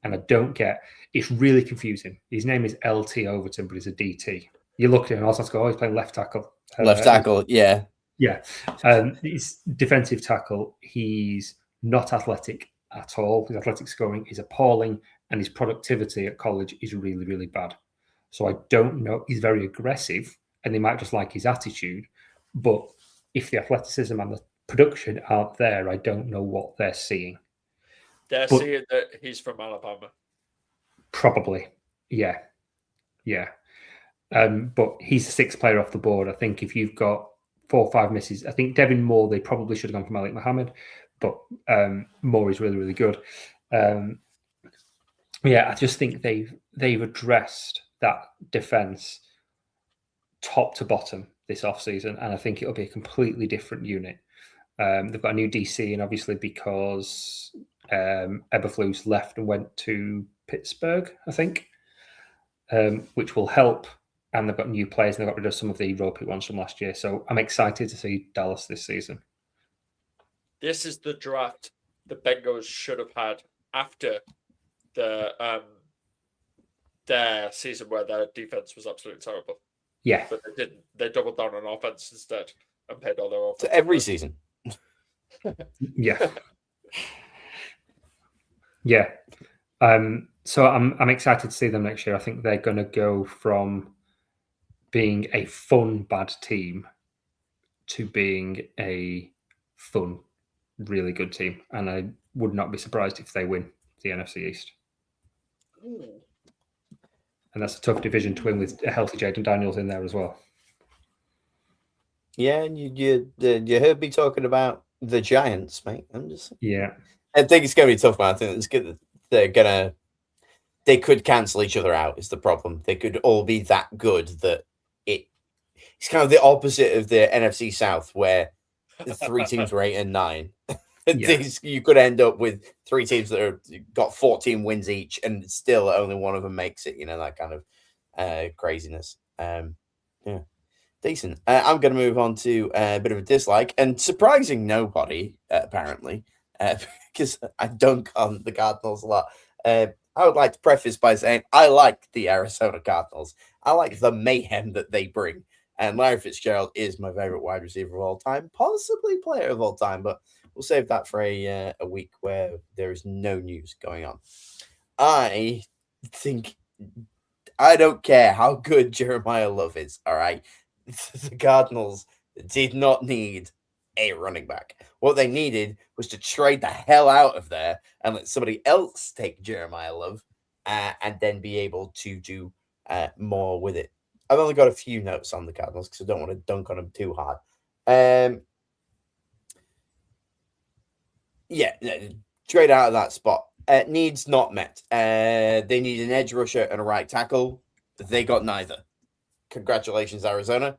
And I don't get, it's really confusing. His name is LT Overton, but he's a DT. You look at him and also go, he's playing left tackle. Left tackle, yeah. Yeah. He's defensive tackle. He's not athletic at all. His athletic scoring is appalling, and his productivity at college is really, really bad. So I don't know. He's very aggressive, and they might just like his attitude. But if the athleticism and the production aren't there, I don't know what they're seeing. They're seeing that he's from Alabama. Probably, yeah. But he's the sixth player off the board. I think if you've got 4 or 5 misses, I think Devin Moore, they probably should have gone for Malik Muhammad, but Moore is really, really good. I just think they've addressed that defense top to bottom this offseason, and I think it'll be a completely different unit. They've got a new DC, and obviously because Eberflus left and went to Pittsburgh, I think. which will help. And they've got new players, and they've got rid of some of the ropey ones from last year. So I'm excited to see Dallas this season. This is the draft the Bengals should have had after their season where their defense was absolutely terrible. Yeah. But they didn't. They doubled down on offense instead and paid all their offense. To every season. Yeah. Yeah. So I'm excited to see them next year. I think they're going to go from being a fun bad team to being a fun, really good team. And I would not be surprised if they win the NFC East. Ooh. And that's a tough division to win with a healthy Jaden Daniels in there as well. Yeah, and you heard me talking about the Giants, mate. Yeah. I think it's going to be tough, man. I think it's good. They could cancel each other out. Is the problem? They could all be that good that it's kind of the opposite of the NFC South, where the 3 teams were 8 and 9. Yeah. You could end up with 3 teams that have got 14 wins each, and still only one of them makes it. That kind of craziness. Yeah, decent. I'm going to move on to a bit of a dislike and surprising nobody apparently, because I dunk on the Cardinals a lot. I would like to preface by saying I like the Arizona Cardinals. I like the mayhem that they bring. And Larry Fitzgerald is my favorite wide receiver of all time, possibly player of all time, but we'll save that for a week where there is no news going on. I think I don't care how good Jeremiah Love is, all right? The Cardinals did not need a running back. What they needed was to trade the hell out of there and let somebody else take Jeremiah Love and then be able to do more with it. I've only got a few notes on the Cardinals because I don't want to dunk on them too hard. Yeah, trade out of that spot. Needs not met. They need an edge rusher and a right tackle. They got neither. Congratulations, Arizona.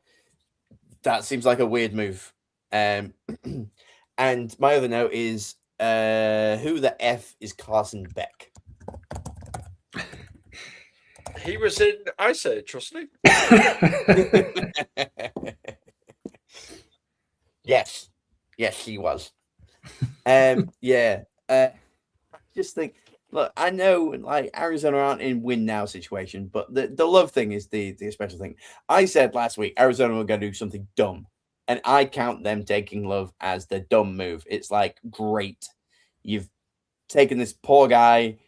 That seems like a weird move. And my other note is, who the F is Carson Beck? He was in Ice Age, wasn't he? Yes, he was. Yeah. Just think, look, I know like Arizona aren't in win now situation, but the Love thing is the special thing. I said last week Arizona were going to do something dumb, and I count them taking Love as the dumb move. It's like, great, you've taken this poor guy,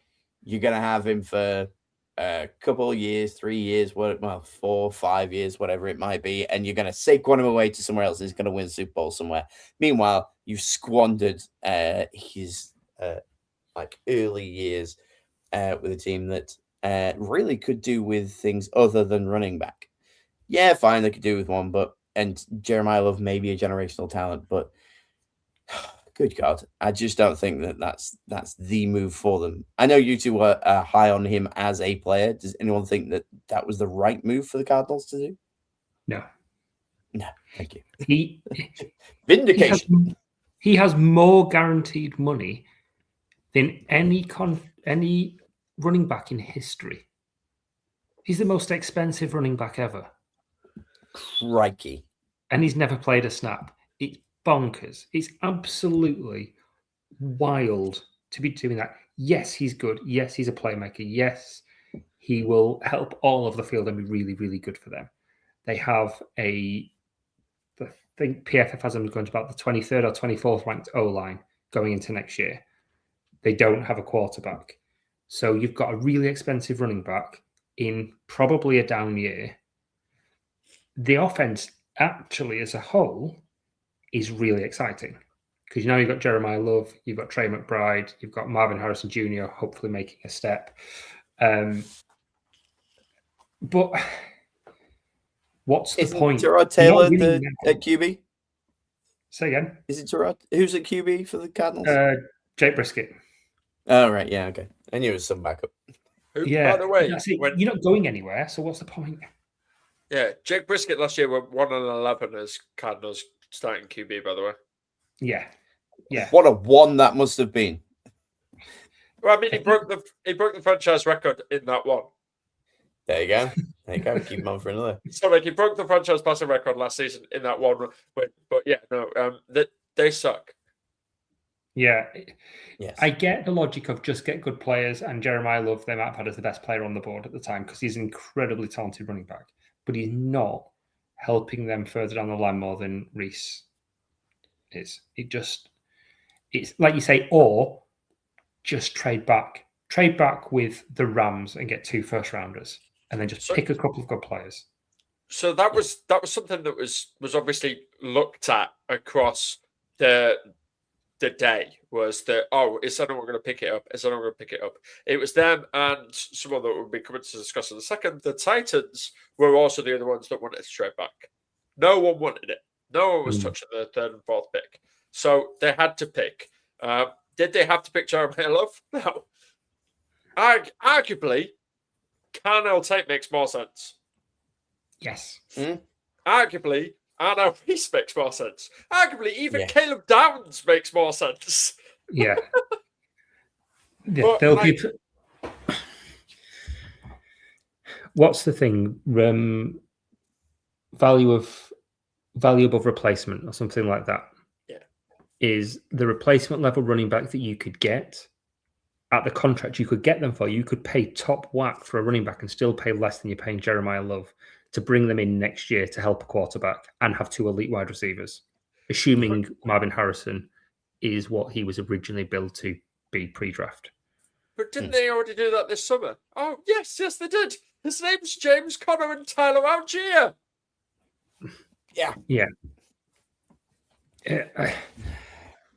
you're going to have him for a couple of years, 3 years, 4, 5 years, whatever it might be, and you're going to Saquon him away to somewhere else. He's going to win the Super Bowl somewhere. Meanwhile, you've squandered his like early years with a team that really could do with things other than running back. Yeah, fine, they could do with one, and Jeremiah Love may be a generational talent, but good God, I just don't think that's the move for them. I know you two were high on him as a player. Does anyone think that was the right move for the Cardinals to do? No, thank you. Vindication. He has more guaranteed money than any running back in history. He's the most expensive running back ever. Crikey. And he's never played a snap. It's bonkers. It's absolutely wild to be doing that. Yes, he's good. Yes, he's a playmaker. Yes, he will help all of the field and be really, really good for them. They have I think PFF has them going to about the 23rd or 24th ranked O-line going into next year. They don't have a quarterback. So you've got a really expensive running back in probably a down year. The offense actually as a whole is really exciting because you've got Jeremiah Love, you've got Trey McBride, you've got Marvin Harrison Jr. hopefully making a step. But what's the point? Tyrod Taylor at QB? Say again. Is it Tyrod? Who's at QB for the Cardinals? Jake Brisket. Oh, right. Yeah, okay. I knew it was some backup. Who, yeah. By the way, you're not going anywhere, so what's the point? Yeah, Jake Brisket last year went 1-11 as Cardinals starting QB, by the way. Yeah. What a one that must have been. Well, I mean, he broke the franchise record in that one. There you go. There you go. Keep him on for another. So like he broke the franchise passing record last season in that one, but yeah, no, they suck. Yeah. Yes. I get the logic of just get good players, and Jeremiah Love they might have had as the best player on the board at the time because he's an incredibly talented running back, but he's not helping them further down the line more than Reese is. It's like you say, or just trade back with the Rams and get 2 first-rounders, and then just pick a couple of good players. So that was something that was obviously looked at across the day. Was that is anyone going to pick it up? Is anyone going to pick it up? It was them and someone that we'll be coming to discuss in a second. The Titans were also the other ones that wanted to trade back. No one wanted it. No one was touching the 3rd and 4th pick. So they had to pick. Did they have to pick Jeremiah Love? No. Arguably, Carnell Tate makes more sense. Yes. Arguably, Arno Reese makes more sense. Arguably, even Caleb Downs makes more sense. Yeah. What's the thing? Value above replacement or something like that. Yeah. Is the replacement level running back that you could get at the contract you could get them for. You could pay top whack for a running back and still pay less than you're paying Jeremiah Love to bring them in next year to help a quarterback and have 2 elite wide receivers, assuming Marvin Harrison is what he was originally built to be pre-draft. But didn't they already do that this summer? Oh, yes, they did. His name's James Conner and Tyler Algier. Yeah. Yeah.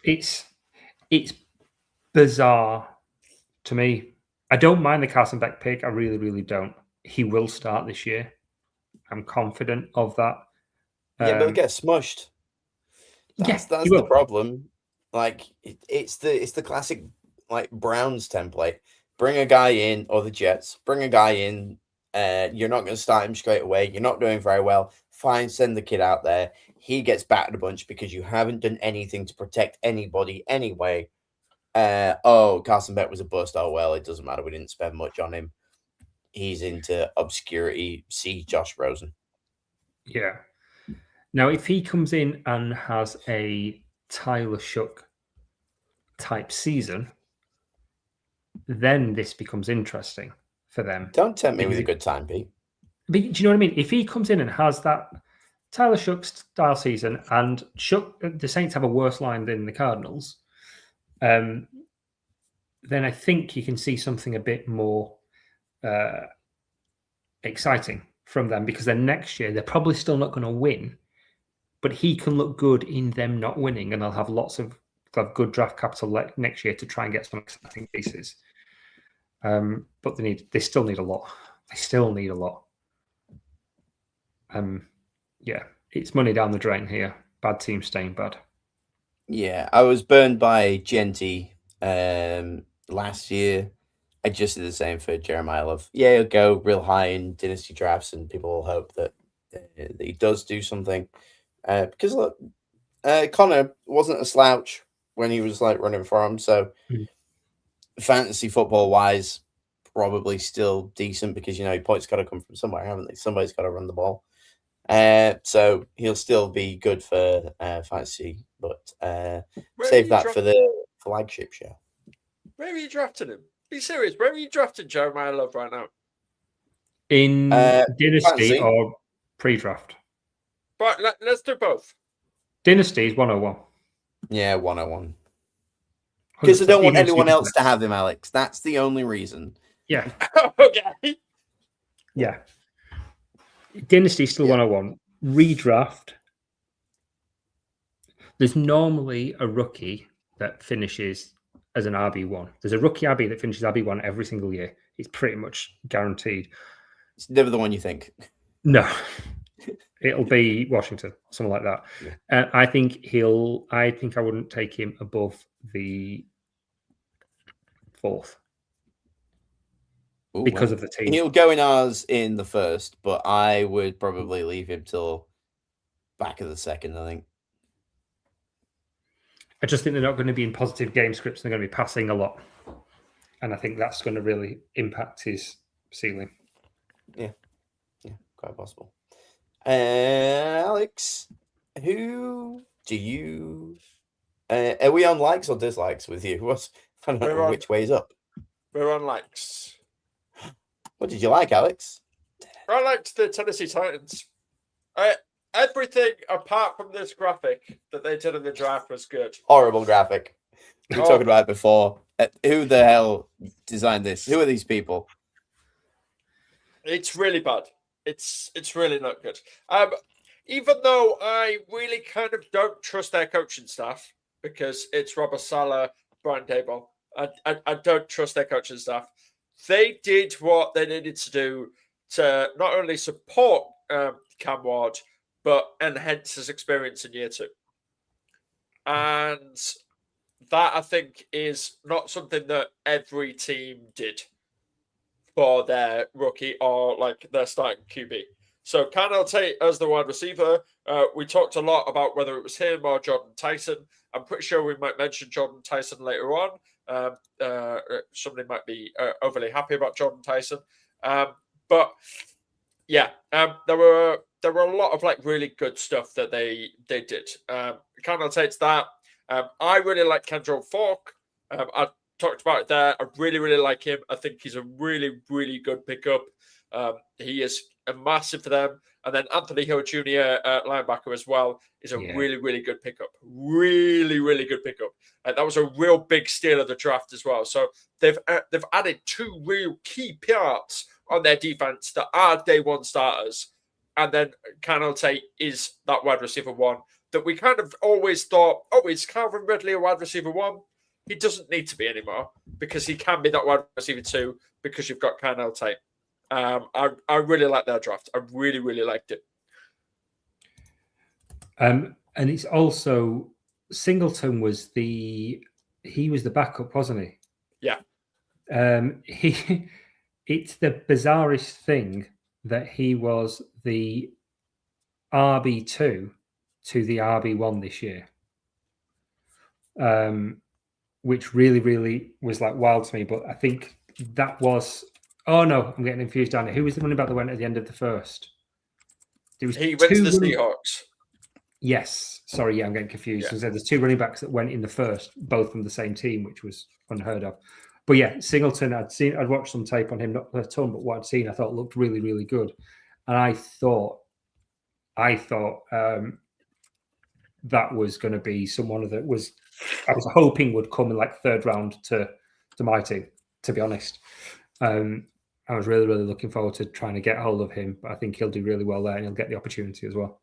It's bizarre to me. I don't mind the Carson Beck pick. I really, really don't. He will start this year. I'm confident of that. Yeah, but he'll get smushed. That's the problem. Like it's the classic like Browns template. Bring a guy in, or the Jets. Bring a guy in. You're not going to start him straight away. You're not doing very well. Fine, send the kid out there. He gets battered a bunch because you haven't done anything to protect anybody anyway. Carson Beck was a bust. Oh, well, it doesn't matter. We didn't spend much on him. He's into obscurity. See Josh Rosen. Yeah. Now, if he comes in and has a Tyler Shough type season, then this becomes interesting for them. Don't tempt me with a good time, Pete. But do you know what I mean? If he comes in and has that Tyler Shough style season, and the Saints have a worse line than the Cardinals, then I think you can see something a bit more exciting from them, because then next year they're probably still not going to win, but he can look good in them not winning, and they'll have have good draft capital next year to try and get some exciting pieces. But they still need a lot. They still need a lot. Yeah, it's money down the drain here. Bad team staying bad. Yeah, I was burned by Genty last year. I just did the same for Jeremiah Love. Yeah, he'll go real high in dynasty drafts, and people will hope that he does do something. Because look, Connor wasn't a slouch when he was like running for him. So fantasy football wise, probably still decent, because points got to come from somewhere, haven't they? Somebody's got to run the ball. So he'll still be good for fantasy, but save that for the flagship show. Where are you drafting him? Be serious. Where are you drafting Jeremiah Love right now? In Dynasty fantasy. Or pre-draft? But let's do both. Dynasty is 101. Yeah, 101. Because I don't want anyone else to have him, Alex. That's the only reason. Yeah. Okay. Yeah. Dynasty still 101. Redraft. There's normally a rookie that finishes as an RB1. There's a rookie RB that finishes RB1 every single year. It's pretty much guaranteed. It's never the one you think. No. It'll be Washington, something like that. Yeah. I think I wouldn't take him above the 4th. Because of the team. He'll go in ours in the 1st, but I would probably leave him till back of the 2nd, I think. I just think they're not going to be in positive game scripts. They're going to be passing a lot. And I think that's going to really impact his ceiling. Yeah, quite possible. Alex, who do you? Are we on likes or dislikes with you? I don't know which way's up. We're on likes. What did you like, Alex? I liked the Tennessee Titans. Everything apart from this graphic that they did in the draft was good. Horrible graphic. We were talking about it before. Who the hell designed this? Who are these people? It's really bad. It's really not good. Even though I really kind of don't trust their coaching staff because it's Robert Saleh, Brian Daboll. I don't trust their coaching staff. They did what they needed to do to not only support Cam Ward, but enhance his experience in year 2. And that, I think, is not something that every team did for their rookie or like their starting QB. So Carnell Tate as the wide receiver, we talked a lot about whether it was him or Jordan Tyson. I'm pretty sure we might mention Jordan Tyson later on. Somebody might be overly happy about Jordan Tyson. But yeah, there were a lot of like really good stuff that they did. Carnell Tate's that. I really like Kendrell Falk. I talked about it there. I really, really like him. I think he's a really, really good pickup. He is a massive for them. And then Anthony Hill Jr., linebacker as well, is a really, really good pickup. Really, really good pickup. That was a real big steal of the draft as well. So they've added 2 real key parts on their defense that are day one starters. And then Carnell Tate is that wide receiver 1 that we kind of always thought, is Calvin Ridley a wide receiver 1? He doesn't need to be anymore because he can be that wide receiver 2 because you've got Carnell Tate. I really like their draft. I really, really liked it. And it's also Singleton was the backup, wasn't he? Yeah. It's the bizarrest thing that he was the RB2 to the RB1 this year. Which really, really was like wild to me. But I think that was. Oh no, I'm getting confused down here. Who was the running back that went at the end of the first? He went to the Seahawks. Yes. Sorry, I'm getting confused. Yeah. So there's 2 running backs that went in the first, both from the same team, which was unheard of. But yeah, Singleton, I'd watched some tape on him, not a ton, but what I'd seen, I thought looked really, really good. And I thought that was going to be someone that I was hoping would come in like 3rd round to my team, to be honest. I was really, really looking forward to trying to get hold of him, but I think he'll do really well there and he'll get the opportunity as well.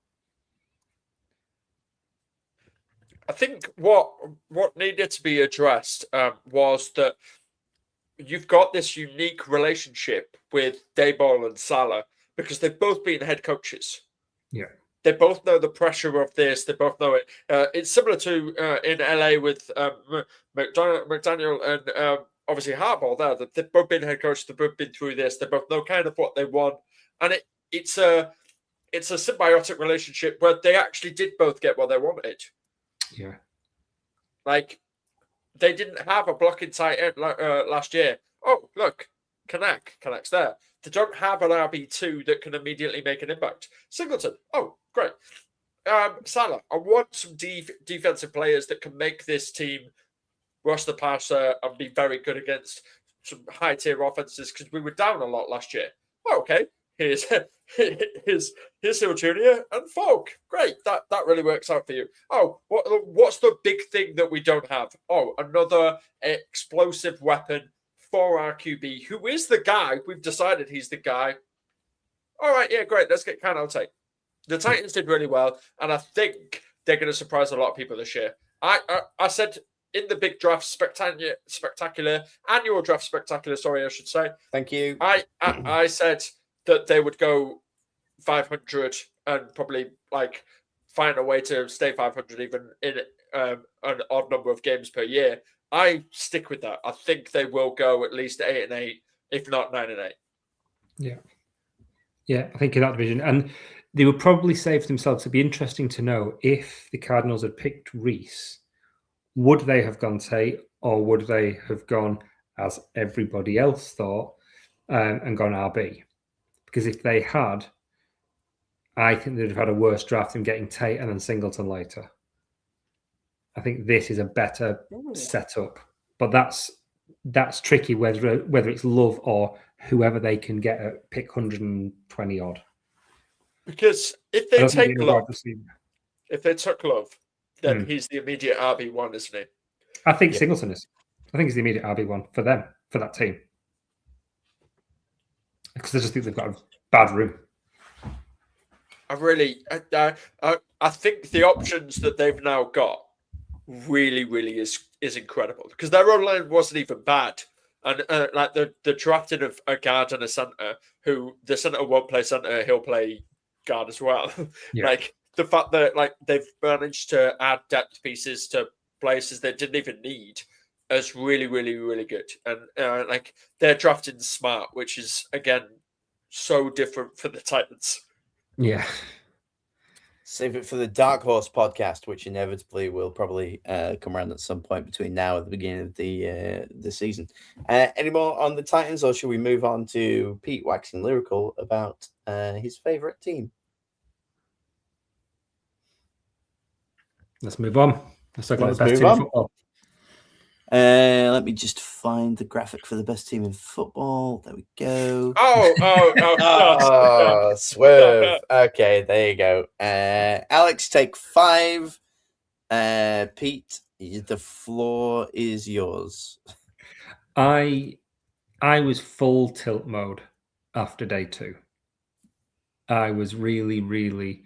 I think what needed to be addressed was that you've got this unique relationship with Daboll and Saleh because they've both been head coaches. Yeah. They both know the pressure of this. They both know it. It's similar to in LA with McDaniel and obviously Harbaugh there. They've both been head coaches. They've both been through this. They both know kind of what they want. And it's a symbiotic relationship where they actually did both get what they wanted. Yeah. Like, they didn't have a blocking tight end last year. Oh, look, Kanak's there. They don't have an RB2 that can immediately make an impact. Singleton, oh, great. Saleh, I want some defensive players that can make this team rush the passer and be very good against some high-tier offenses because we were down a lot last year. Oh, okay. Here's Hill Jr. and Falk. Great. That really works out for you. Oh, what's the big thing that we don't have? Oh, another explosive weapon for our QB, who is the guy. We've decided he's the guy. All right, yeah, great. Let's get Carnell Tate. The Titans did really well, and I think they're going to surprise a lot of people this year. I said in the big draft spectacular annual draft spectacular. Sorry, I should say. Thank you. I said that they would go 500 and probably like find a way to stay 500 even in an odd number of games per year. I stick with that. I think they will go at least 8-8, if not 9-8. Yeah, I think in that division. And they would probably say for themselves, it'd be interesting to know if the Cardinals had picked Reese, would they have gone Tate or would they have gone as everybody else thought and gone RB? Because if they had, I think they'd have had a worse draft than getting Tate and then Singleton later. I think this is a better setup, but that's tricky whether it's Love or whoever they can get at pick 120 odd. Because if they took Love, then he's the immediate RB1, isn't he? I think Singleton is. I think he's the immediate RB1 for them, for that team. Because I just think they've got a bad room. I think the options that they've now got really is incredible, because their own line wasn't even bad, and like the drafting of a guard and a center, who the center won't play center, he'll play guard as well. Like the fact that like they've managed to add depth pieces to places they didn't even need is really good, and like they're drafting smart, which is again so different for the Titans. Yeah. Save it for the Dark Horse podcast, which inevitably will probably come around at some point between now and the beginning of the season. Any more on the Titans, or should we move on to Pete waxing lyrical about his favorite team? Let's move on. Let's talk about the best team in football. Let me just find the graphic for the best team in football. There we go. Oh, swerve. Okay, there you go. Alex, take 5. Pete, the floor is yours. I was full tilt mode after day 2. I was really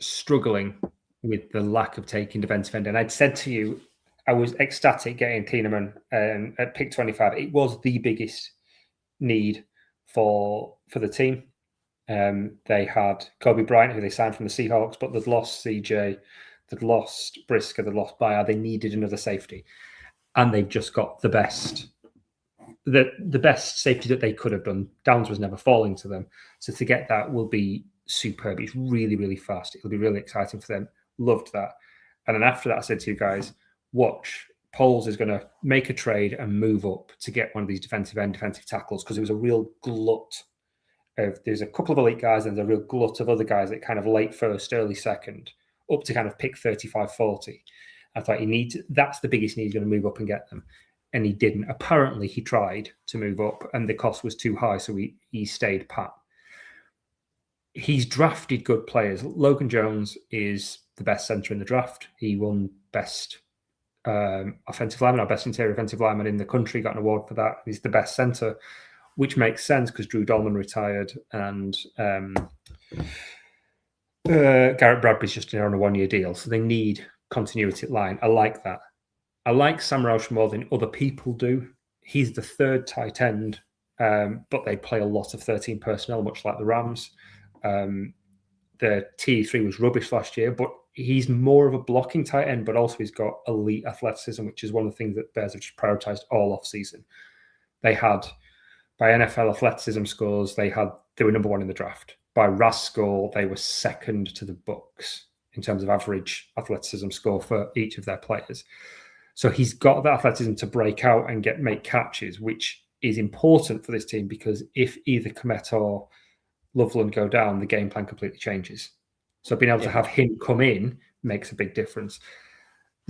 struggling with the lack of taking defensive end. And I'd said to you, I was ecstatic getting Tiedemann at pick 25. It was the biggest need for the team. They had Kobe Bryant, who they signed from the Seahawks, but they'd lost CJ, they'd lost Brisker, they'd lost Bayer. They needed another safety. And they've just got the best safety that they could have done. Downs was never falling to them. So to get that will be superb. It's really fast. It'll be really exciting for them. Loved that. And then after that, I said to you guys, watch, Poles is going to make a trade and move up to get one of these defensive tackles, because there was a real glut of, there's a couple of elite guys and there's a real glut of other guys at kind of late first, early second, up to kind of pick 35, 40. I thought that's the biggest need. He's going to move up and get them. And he didn't. Apparently he tried to move up and the cost was too high. So he stayed pat. He's drafted good players. Logan Jones is the best center in the draft. He won best offensive lineman, or best interior offensive lineman in the country, got an award for that. He's the best center, which makes sense because Drew Dolman retired and Garrett Bradbury's just on a 1-year deal. So they need continuity at line. I like that. I like Sam Roush more than other people do. He's the third tight end, but they play a lot of 13 personnel, much like the Rams. The T3 was rubbish last year, but he's more of a blocking tight end, but also he's got elite athleticism, which is one of the things that Bears have just prioritized all off season. They had, by NFL athleticism scores, they were number 1 in the draft. By RAS score, they were second to the Bucs in terms of average athleticism score for each of their players. So he's got that athleticism to break out and make catches, which is important for this team, because if either Kmet or Loveland go down, the game plan completely changes. So being able to have him come in makes a big difference.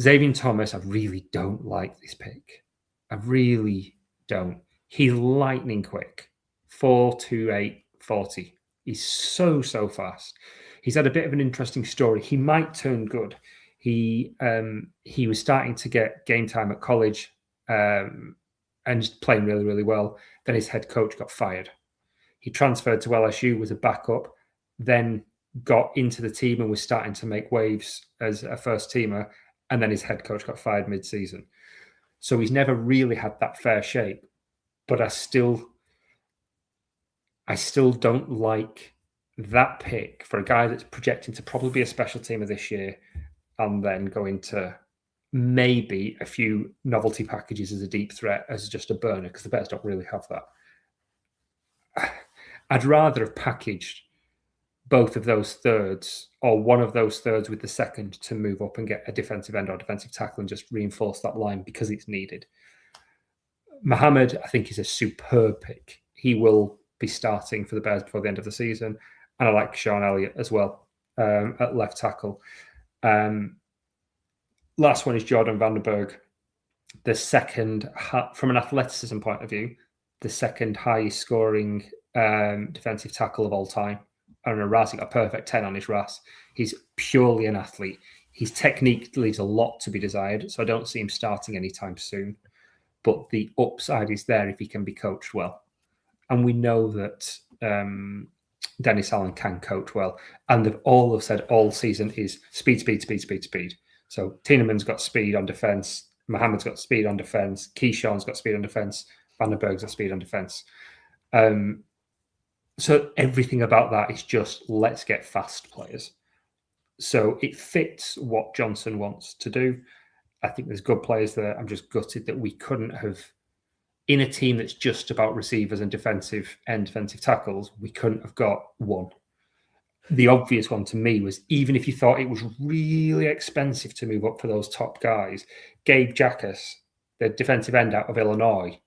Xavier Thomas, I really don't like this pick. I really don't. He's lightning quick. 4.28, 40. He's so fast. He's had a bit of an interesting story. He might turn good. He was starting to get game time at college and just playing really well. Then his head coach got fired. He transferred to LSU, was a backup, then got into the team and was starting to make waves as a first teamer. And then his head coach got fired mid-season. So he's never really had that fair shape. But I still don't like that pick for a guy that's projecting to probably be a special teamer this year and then go into maybe a few novelty packages as a deep threat, as just a burner, because the Bears don't really have that. I'd rather have packaged both of those thirds or one of those thirds with the second to move up and get a defensive end or defensive tackle and just reinforce that line because it's needed. Muhammad, I think, is a superb pick. He will be starting for the Bears before the end of the season. And I like Sean Elliott as well at left tackle. Last one is Jordan Vandenberg, the second, from an athleticism point of view, the second highest scoring defensive tackle of all time. On a RAS, he got a perfect 10 on his RAS. He's purely an athlete. His technique leaves a lot to be desired, so I don't see him starting anytime soon. But the upside is there if he can be coached well. And we know that Dennis Allen can coach well. And they've all have said all season is speed, speed, speed, speed, speed. So Tielemann's got speed on defense. Mohamed's got speed on defense. Keyshawn's got speed on defense. Vandenberg's got speed on defense. So everything about that is just let's get fast players. So it fits what Johnson wants to do. I think there's good players there. I'm just gutted that we couldn't have, in a team that's just about receivers and defensive tackles, we couldn't have got one. The obvious one to me was, even if you thought it was really expensive to move up for those top guys, Gabe Jackas, the defensive end out of Illinois,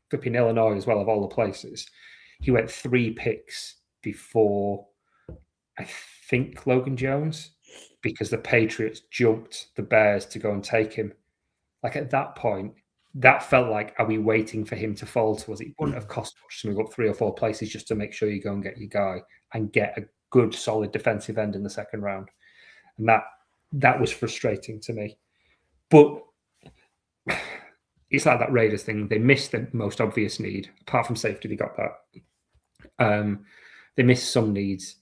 flipping Illinois as well, of all the places, he went 3 picks before, I think, Logan Jones, because the Patriots jumped the Bears to go and take him. Like, at that point, that felt like, are we waiting for him to fall to us? It wouldn't have cost much to move up 3 or 4 places just to make sure you go and get your guy and get a good, solid defensive end in the second round. And that was frustrating to me. But it's like that Raiders thing. They missed the most obvious need. Apart from safety, they got that. They missed some needs,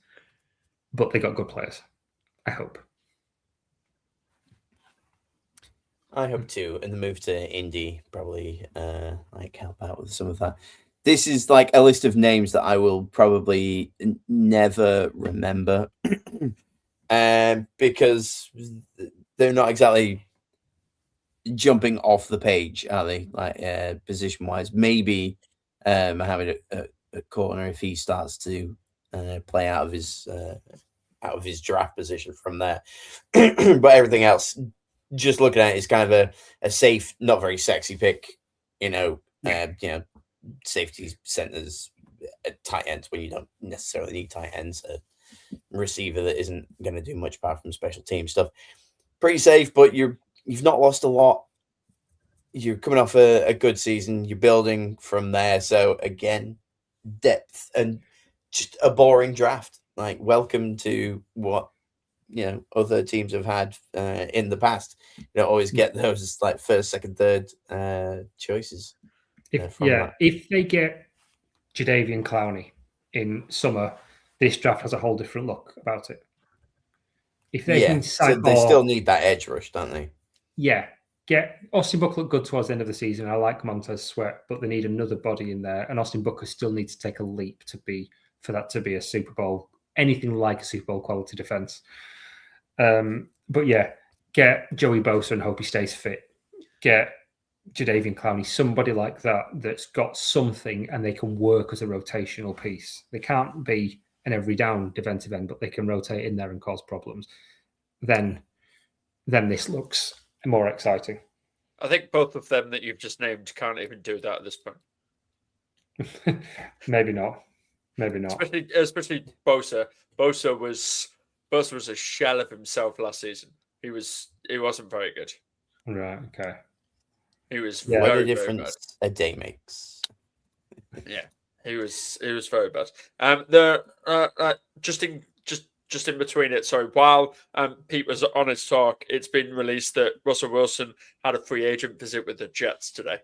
but they got good players, I hope. I hope too. And the move to Indy probably help out with some of that. This is like a list of names that I will probably never remember because they're not exactly jumping off the page, are they? Like position wise, maybe having a corner if he starts to play out of his draft position from there. But everything else, just looking at it, is kind of a safe, not very sexy pick. Safeties, centers, tight ends when you don't necessarily need tight ends. A receiver that isn't going to do much apart from special team stuff. Pretty safe, but you've not lost a lot. You're coming off a good season. You're building from there. So again, depth and just a boring draft. Like, welcome to what other teams have had in the past. You don't always get those like first, second, third choices. If they get Jadeveon Clowney in summer, this draft has a whole different look about it. If they can so they still need that edge rush, don't they? Yeah. Get Austin Booker look good towards the end of the season. I like Montez Sweat, but they need another body in there. And Austin Booker still needs to take a leap for that to be a Super Bowl, anything like a Super Bowl quality defense. But yeah, get Joey Bosa and hope he stays fit. Get Jadeveon Clowney, somebody like that that's got something and they can work as a rotational piece. They can't be an every down defensive end, but they can rotate in there and cause problems. Then this looks more exciting. I think both of them that you've just named can't even do that at this point. Maybe not. Especially Bosa. Bosa was a shell of himself last season. He wasn't very good. Right. Okay. He was what very, a difference very bad. A day makes. Yeah, he was very bad. Just in between it. Sorry, while Pete was on his talk, it's been released that Russell Wilson had a free agent visit with the Jets today.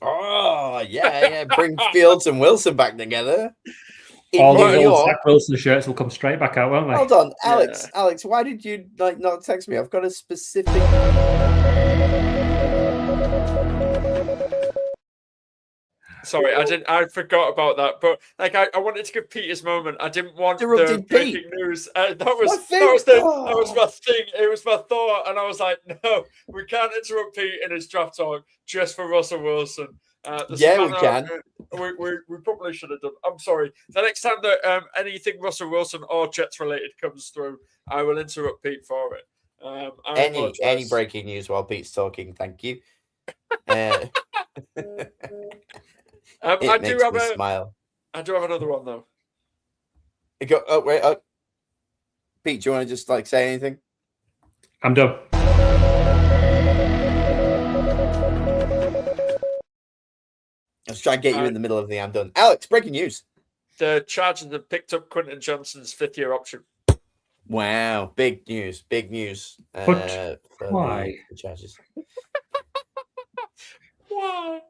Oh yeah, bring Fields and Wilson back together. All the Zach Wilson shirts will come straight back out, won't they? Hold on, Alex. Yeah. Alex, why did you not text me? I've got a specific. Sorry, I forgot about that. But I wanted to give Pete his moment. I didn't want the breaking news. That was my thing. It was my thought, and I was like, no, we can't interrupt Pete in his draft talk just for Russell Wilson. We can. We probably should have done. I'm sorry. The next time that anything Russell Wilson or Jets related comes through, I will interrupt Pete for it. Any breaking news while Pete's talking, thank you. I do makes have me smile. I do have another one though. Wait. Pete, do you want to just say anything? I'm done. Let's try and get you in the middle of the I'm done. Alex, breaking news. The Chargers have picked up Quentin Johnson's 5th-year option. Wow, big news. But why? The Chargers. Why?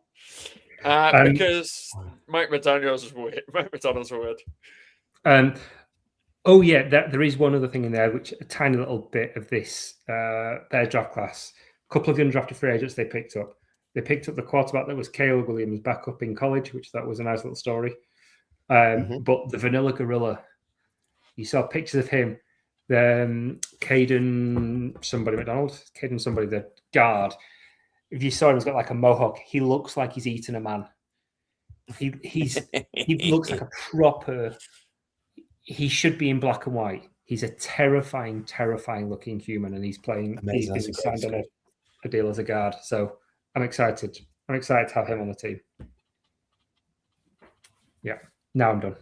Because Mike McDaniels is weird. Mike McDaniels is weird. Oh yeah, there is one other thing in there, which a tiny little bit of this their draft class. A couple of the undrafted free agents they picked up. They picked up the quarterback that was Caleb Williams back up in college, which that was a nice little story. But the Vanilla Gorilla, you saw pictures of him. Caden somebody, the guard. If you saw him, he's got a mohawk. He looks like he's eaten a man. He looks like a proper. He should be in black and white. He's a terrifying looking human, and he's playing. Amazing. He's been signed on a deal as a guard. So I'm excited. I'm excited to have him on the team. Yeah. Now I'm done.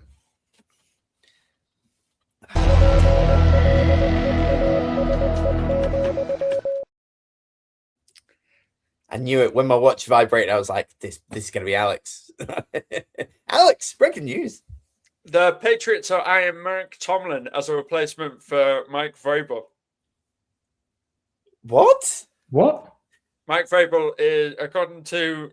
I knew it when my watch vibrated. I was like, "This is going to be Alex." Alex, breaking news: the Patriots are eyeing Mike Tomlin as a replacement for Mike Vrabel. What? Mike Vrabel is, according to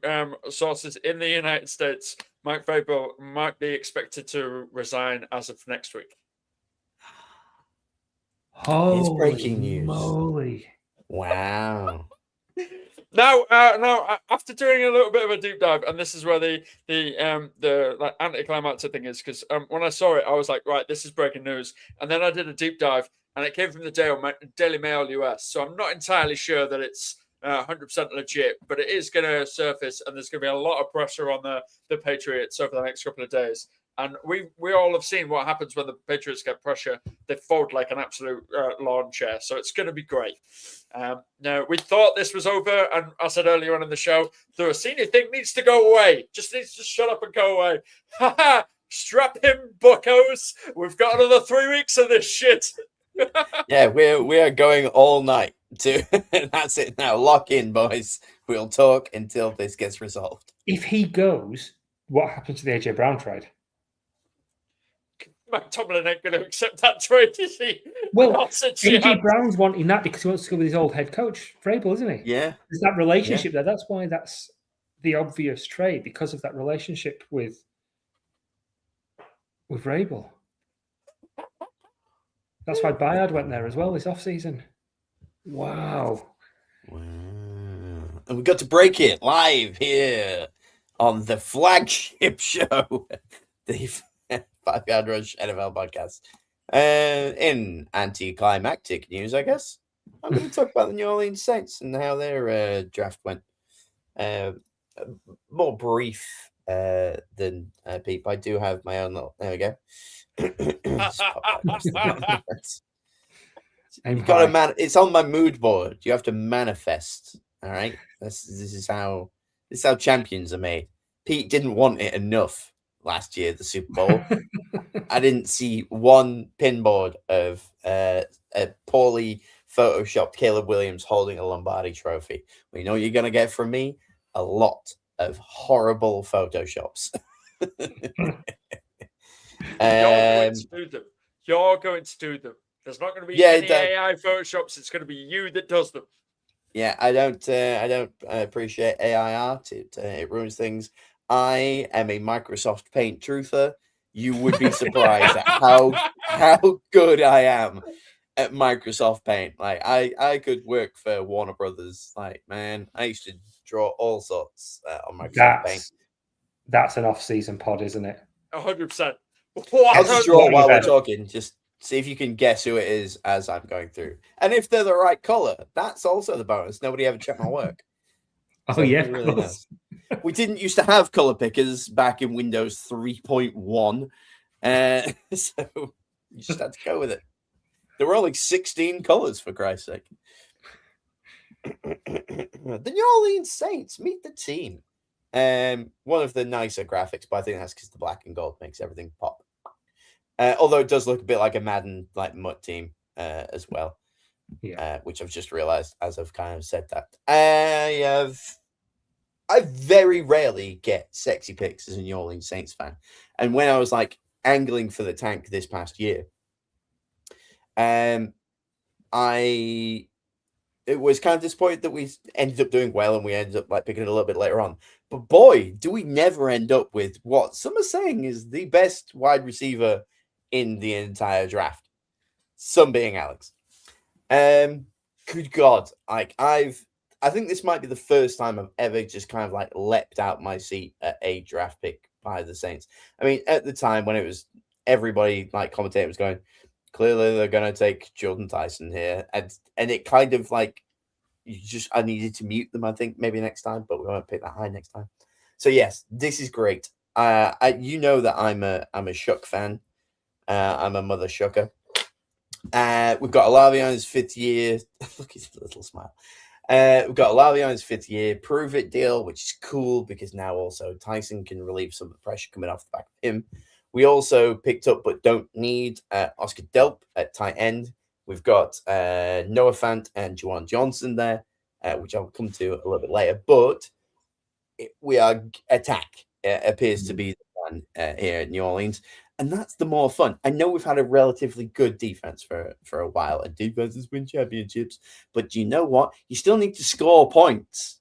sources in the United States, Mike Vrabel might be expected to resign as of next week. It's breaking news. Moly. Wow. Now, after doing a little bit of a deep dive, and this is where the anticlimactic thing is, because when I saw it, I was like, right, this is breaking news. And then I did a deep dive, and it came from the Daily Mail US. So I'm not entirely sure that it's 100% legit, but it is going to surface, and there's going to be a lot of pressure on the Patriots over the next couple of days. And we all have seen what happens when the Patriots get pressure. They fold like an absolute lawn chair. So it's going to be great. Now, we thought this was over. And I said earlier on in the show, the senior thing needs to go away. Just needs to shut up and go away. Strap him, buccos. We've got another 3 weeks of this shit. Yeah, we are going all night. That's it now. Lock in, boys. We'll talk until this gets resolved. If he goes, what happens to the AJ Brown trade? Mike Tomlin ain't going to accept that trade, is he? Well, AJ Brown's wanting that because he wants to go with his old head coach, Vrabel, isn't he? Yeah. There's that relationship there. That's why that's the obvious trade, because of that relationship with Vrabel. That's why Bayard went there as well this offseason. Wow. And we got to break it live here on the flagship show, the 5 Yard Rush NFL podcast. In anticlimactic news, I guess, I'm going to talk about the New Orleans Saints and how their draft went. More brief than Peep. I do have my own little. There we go. You got to it's on my mood board. You have to manifest. All right. This is how champions are made. Pete didn't want it enough last year, the Super Bowl. I didn't see one pinboard of a poorly photoshopped Caleb Williams holding a Lombardi trophy. Well, you know what you're gonna get from me? A lot of horrible photoshops. You're going to do them. There's not going to be any AI photoshops. It's going to be you that does them. Yeah, I don't appreciate AI art. It ruins things. I am a Microsoft Paint truther. You would be surprised at how good I am at Microsoft Paint. Like I could work for Warner Brothers. Like, man, I used to draw all sorts on Microsoft Paint. That's an off-season pod, isn't it? 100%. I'll just draw while we're talking. Just see if you can guess who it is as I'm going through. And if they're the right color, that's also the bonus. Nobody ever checked my work. So yeah, really knows. We didn't used to have color pickers back in Windows 3.1. So you just had to go with it. There were only 16 colors, for Christ's sake. The New Orleans Saints, meet the team. One of the nicer graphics, but I think that's because the black and gold makes everything pop. Although it does look a bit like a Madden like MUT team as well. Yeah. Which I've just realized as I've kind of said that. I very rarely get sexy picks as a New Orleans Saints fan. And when I was like angling for the tank this past year, it was kind of disappointed that we ended up doing well and we ended up like picking it a little bit later on. But boy, do we never end up with what some are saying is the best wide receiver in the entire draft. Some being Alex. Good God. Like I think this might be the first time I've ever just kind of like leapt out my seat at a draft pick by the Saints. I mean, at the time when it was everybody like commentator was going, clearly they're going to take Jordan Tyson here. And it kind of like, I needed to mute them, I think, maybe next time, but we won't pick that high next time. So yes, this is great. You know that I'm a Shuck fan. I'm a mother Shucker. We've got Olave on his 5th year. Look at his little smile. We've got Olave on his 5th year prove it deal, which is cool because now also Tyson can relieve some of the pressure coming off the back of him. We also picked up but don't need Oscar Delp at tight end. We've got Noah Fant and Juwan Johnson there, which I'll come to a little bit later. But we are attack appears to be the plan here at New Orleans. And that's the more fun. I know we've had a relatively good defense for a while, and defenses win championships. But you know what? You still need to score points.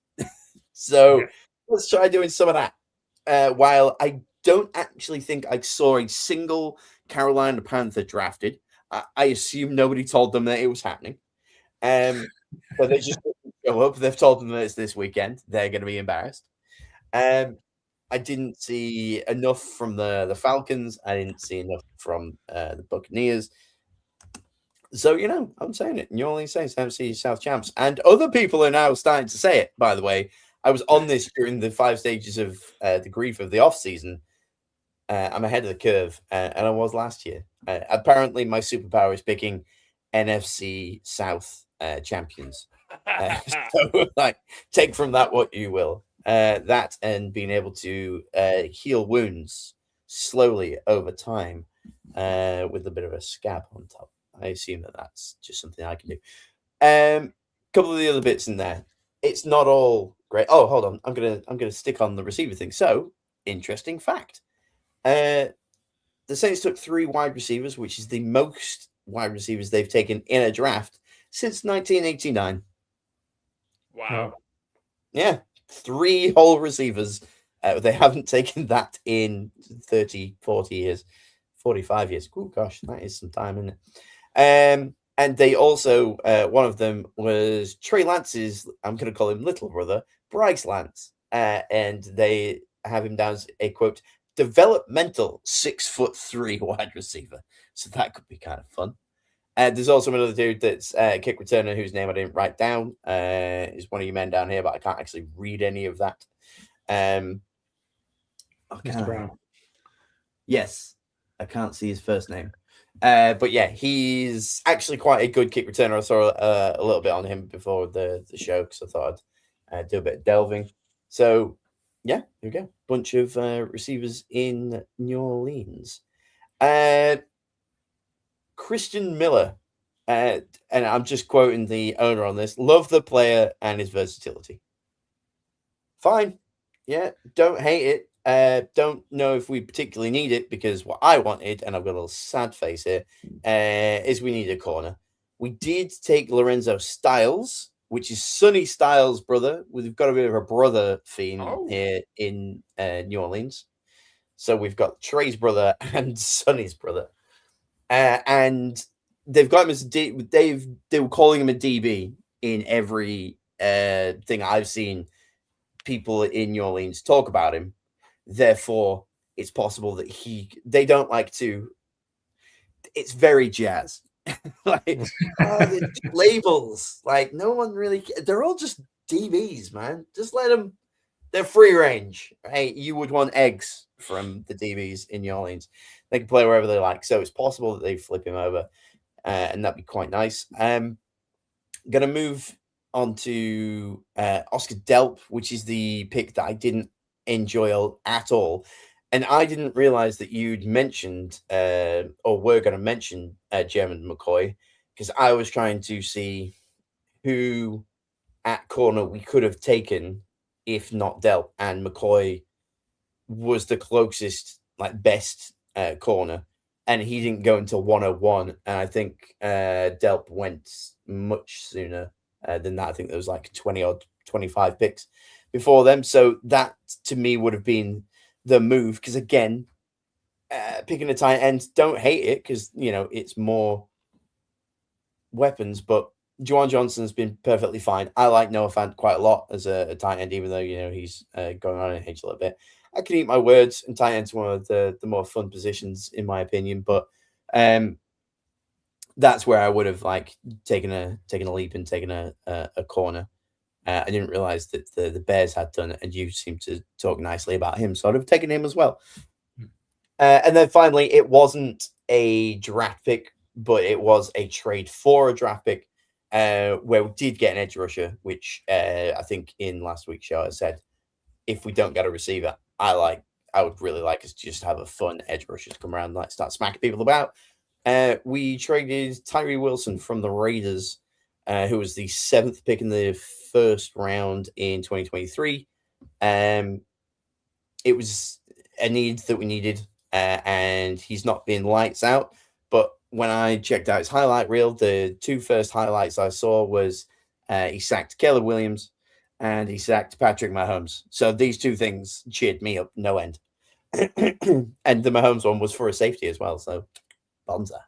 So let's try doing some of that. While I don't actually think I saw a single Carolina Panther drafted, I assume nobody told them that it was happening. But they just show up. They've told them that it's this weekend. They're going to be embarrassed. I didn't see enough from the Falcons. I didn't see enough from the Buccaneers. So, you know, I'm saying it. New Orleans Saints, NFC South champs. And other people are now starting to say it, by the way. I was on this during the 5 stages of the grief of the offseason. I'm ahead of the curve, and I was last year. Apparently, my superpower is picking NFC South champions. So, like, take from that what you will. That and being able to heal wounds slowly over time with a bit of a scab on top. I assume that that's just something I can do. Couple of the other bits in there. It's not all great. Oh, hold on. I'm gonna stick on the receiver thing. So, interesting fact. The Saints took 3 wide receivers, which is the most wide receivers they've taken in a draft since 1989. Wow. Yeah. 3 whole receivers. They haven't taken that in 30, 40 years, 45 years. Oh, gosh, that is some time, isn't it? And they also, one of them was Trey Lance's, I'm going to call him little brother, Bryce Lance. And they have him down as a, quote, developmental 6'3" wide receiver. So that could be kind of fun. There's also another dude that's a kick returner whose name I didn't write down. Is one of you men down here, but I can't actually read any of that. Mr. Brown. Yes, I can't see his first name. But yeah, he's actually quite a good kick returner. I saw a little bit on him before the show because I thought I'd do a bit of delving. So yeah, here we go. Bunch of receivers in New Orleans. Christian Miller, and I'm just quoting the owner on this, love the player and his versatility. Fine. Yeah, don't hate it. Don't know if we particularly need it because what I wanted, and I've got a little sad face here, is we need a corner. We did take Lorenzo Styles, which is Sonny Styles' brother. We've got a bit of a brother theme here in New Orleans. So we've got Trey's brother and Sonny's brother. And they've got him as they were calling him a DB in every thing I've seen people in New Orleans talk about him. Therefore, it's possible that they don't like to. It's very jazz. Like the labels. Like no one really. They're all just DBs, man. Just let them. They're free range. Right? You would want eggs from the DBs in New Orleans. They can play wherever they like. So it's possible that they flip him over, and that'd be quite nice. Going to move on to Oscar Delp, which is the pick that I didn't enjoy at all. And I didn't realize that you'd mentioned or were going to mention German McCoy, because I was trying to see who at corner we could have taken if not Delp, and McCoy was the closest, like best corner, and he didn't go until 101. And I think Delp went much sooner than that. I think there was like 20 or 25 picks before them. So that to me would have been the move, because again, picking a tight end, don't hate it, because it's more weapons, but Juwan Johnson's been perfectly fine. I like Noah Fant quite a lot as a tight end, even though he's going on in age a little bit. I can eat my words, and tight end's one of the more fun positions in my opinion. But that's where I would have taken a leap and taken a corner. I didn't realize that the Bears had done it, and you seem to talk nicely about him, so I'd have taken him as well. And then finally, it wasn't a draft pick, but it was a trade for a draft pick. Where we did get an edge rusher, which I think in last week's show I said, if we don't get a receiver, I would really like us to just have a fun edge rusher to come around and start smacking people about. We traded Tyree Wilson from the Raiders, who was the 7th pick in the first round in 2023. It was a need that we needed, and he's not been lights out, but when I checked out his highlight reel, the 2 first highlights I saw was he sacked Caleb Williams and he sacked Patrick Mahomes. So these 2 things cheered me up no end. And the Mahomes one was for a safety as well. So, bonza.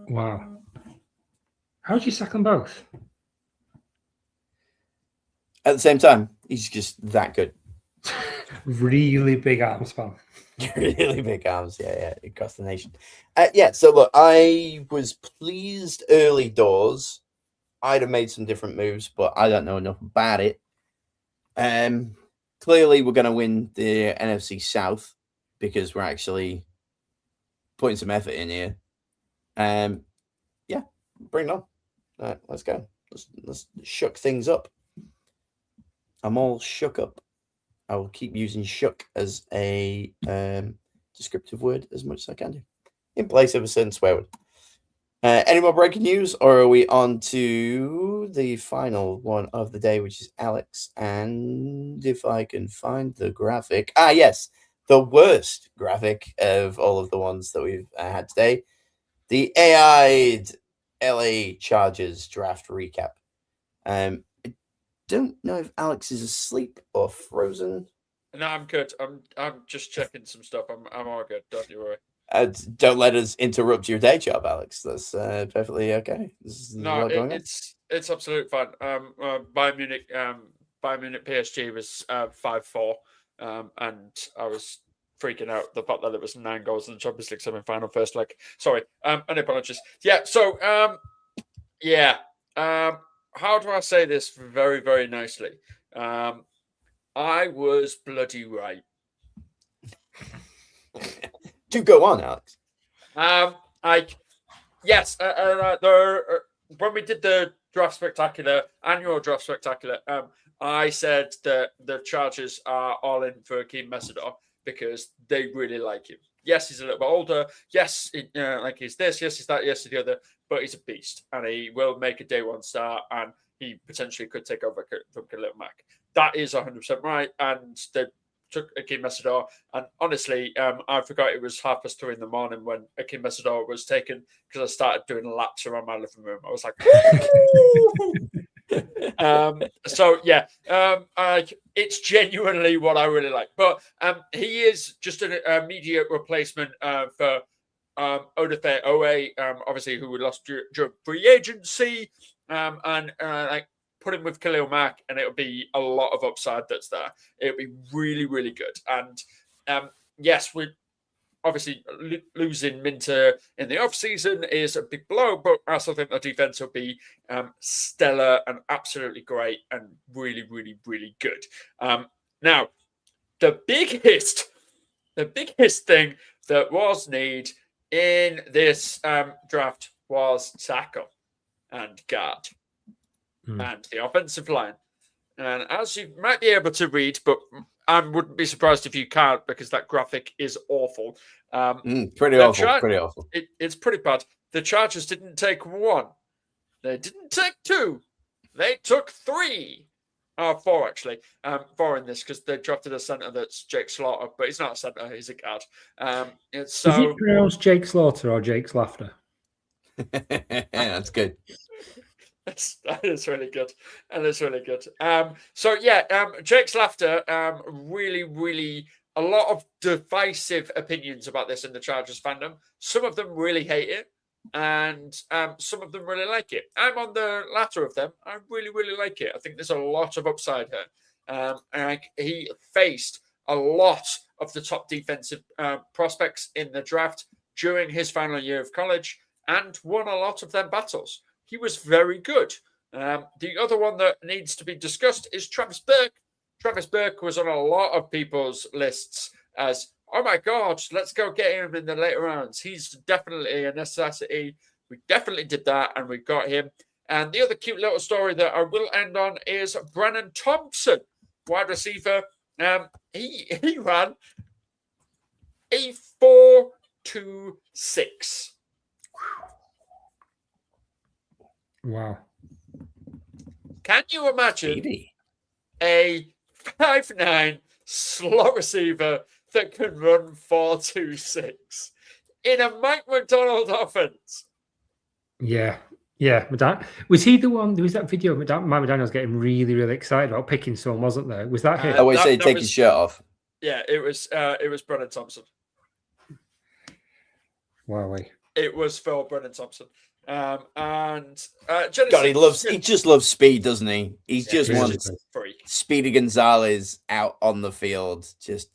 Wow. How did you sack them both? At the same time, he's just that good. Really big arm span. Really big arms, yeah, across the nation. So look, I was pleased early doors. I'd have made some different moves, but I don't know enough about it. Clearly, we're going to win the NFC South because we're actually putting some effort in here. Bring it on. All right, let's go. Let's shook things up. I'm all shook up. I will keep using shook as a descriptive word as much as I can do, in place of a certain swear word. Any more breaking news, or are we on to the final one of the day, which is Alex? And if I can find the graphic. Yes, the worst graphic of all of the ones that we've had today. The AI'd LA Chargers draft recap. I don't know if Alex is asleep or frozen. No, I'm good. I'm just checking some stuff. I'm all good. Don't you worry. Don't let us interrupt your day job, Alex. That's perfectly okay. No, it's absolutely fine. Bayern Munich PSG was 5-4, and I was freaking out the fact that it was 9 goals in the Champions League semi-final first leg. Sorry, any apologies. Yeah, so how do I say this very, very nicely? I was bloody right. Do go on, Alex. When we did the annual draft spectacular, I said that the Chargers are all in for Akeem Messidor because they really like him. Yes, he's a little bit older. Yes, he's this. Yes, he's that. Yes, he's the other. But he's a beast, and he will make a day 1 start, and he potentially could take over from Khalil Mack. That is 100% right, and they took Akeem Messidor. And honestly, I forgot it was 3:30 in the morning when Akeem Messidor was taken because I started doing laps around my living room. I was like, it's genuinely what I really like. But he is just an immediate replacement for Odafe Owe, obviously, who we lost during free agency, and put him with Khalil Mack, and it'll be a lot of upside that's there. It'll be really, really good. And yes, we obviously losing Minter in the offseason is a big blow, but I still think the defense will be stellar and absolutely great and really, really, really good. Now, the biggest thing that was need in this draft was tackle and guard and the offensive line. And as you might be able to read, but I wouldn't be surprised if you can't because that graphic is awful. Pretty awful. It's pretty bad. The Chargers didn't take 1. They didn't take 2. They took 3. 4 actually. 4 in this because they drafted a center that's Jake Slaughter, but he's not a center, he's a guard. Is it pronounced Jake Slaughter or Jake's Laughter? That's good. That is really good. And it's really good. Jake's Laughter, really, a lot of divisive opinions about this in the Chargers fandom. Some of them really hate it, and some of them really like it. I'm on the latter of them. I really like it. I think there's a lot of upside here. He faced a lot of the top defensive prospects in the draft during his final year of college and won a lot of them battles. He was very good. The other one that needs to be discussed is Travis Burke. Travis Burke was on a lot of people's lists as, oh my God, let's go get him in the later rounds. He's definitely a necessity. We definitely did that, and we got him. And the other cute little story that I will end on is Brennan Thompson, wide receiver. He ran a 4.26. Wow. Can you imagine a 5'9" slot receiver that can run 4.26 in a Mike Macdonald offense? Yeah. Was he the one? There was that video of Mike McDaniel's getting really excited about picking someone, wasn't there? Was that him? I always say take his shirt off. Yeah, it was Brennan Thompson. Wow. It was for Brennan Thompson. God, he just loves speed, doesn't he? He just wants Speedy Gonzalez out on the field, just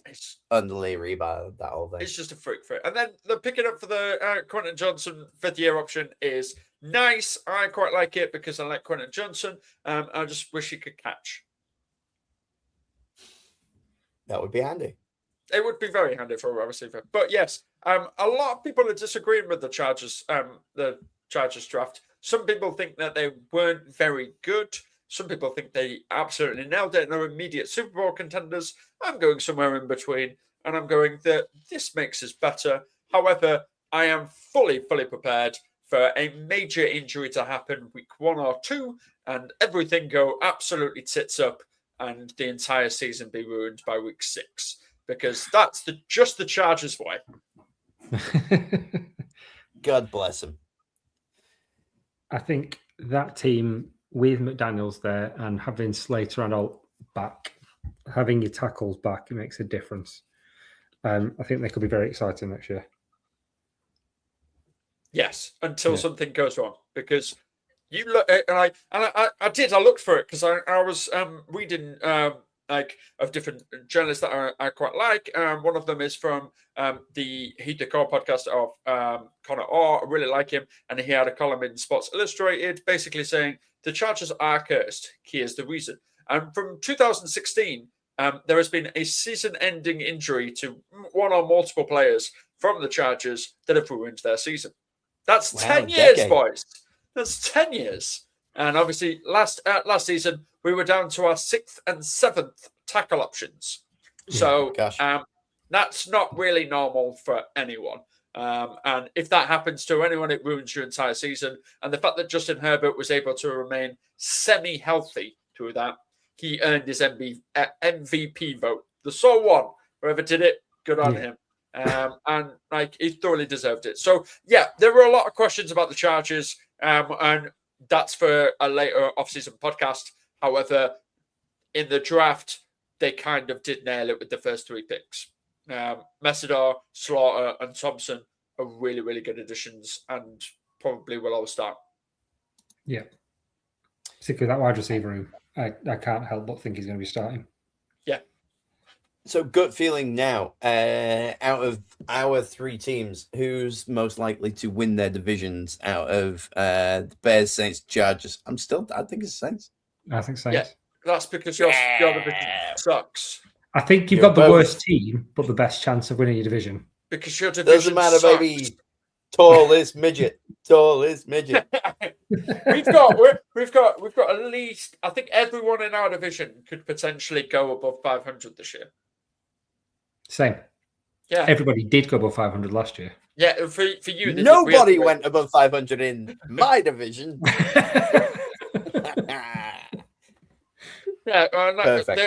under Lee Reba, that whole thing. It's just a freak. And then the picking up for the Quentin Johnson 5th-year option is nice. I quite like it because I like Quentin Johnson. I just wish he could catch. That would be handy. It would be very handy for a wide receiver. But yes, a lot of people are disagreeing with the Chargers draft. Some people think that they weren't very good. Some people think they absolutely nailed it and are immediate Super Bowl contenders. I'm going somewhere in between, and I'm going that this makes us better. However, I am fully prepared for a major injury to happen week 1 or 2 and everything go absolutely tits up and the entire season be ruined by week 6, because that's just the Chargers way. God bless him. I think that team with McDaniels there and having Slater and all back, having your tackles back, it makes a difference. I think they could be very exciting next year. Yes, until something goes wrong, because you look, and I looked for it because I was reading of different journalists that I quite like. One of them is from the Heed the Core podcast of Connor Orr. I really like him, and he had a column in Sports Illustrated basically saying the Chargers are cursed. Here's the reason. And from 2016, there has been a season-ending injury to one or multiple players from the Chargers that have ruined their season. That's 10 years, boys. That's 10 years. And obviously, last season, we were down to our 6th and 7th tackle options. So that's not really normal for anyone. And if that happens to anyone, it ruins your entire season. And the fact that Justin Herbert was able to remain semi-healthy through that, he earned his MVP vote. The sole one. Whoever did it, good on him. And he thoroughly deserved it. So, there were a lot of questions about the Chargers. And that's for a later off-season podcast. However, in the draft, they kind of did nail it with the first 3 picks. Messidor, Slaughter, and Thompson are really, really good additions and probably will all start. Yeah. Particularly that wide receiver room. I can't help but think he's going to be starting. Yeah. So gut feeling now, out of our 3 teams, who's most likely to win their divisions out of the Bears, Saints, Chargers? I think it's Saints. I think Saints. Yeah, that's because your division sucks. I think you've got the worst team, but the best chance of winning your division. Because your division doesn't matter, sucks. baby. Tallest midget. Tallest midget. we've got at least, I think everyone in our division could potentially go above 500 this year. Same. Yeah. Everybody did go above 500 last year. Yeah, for you. Nobody went above 500 in my division. Yeah, Perfect.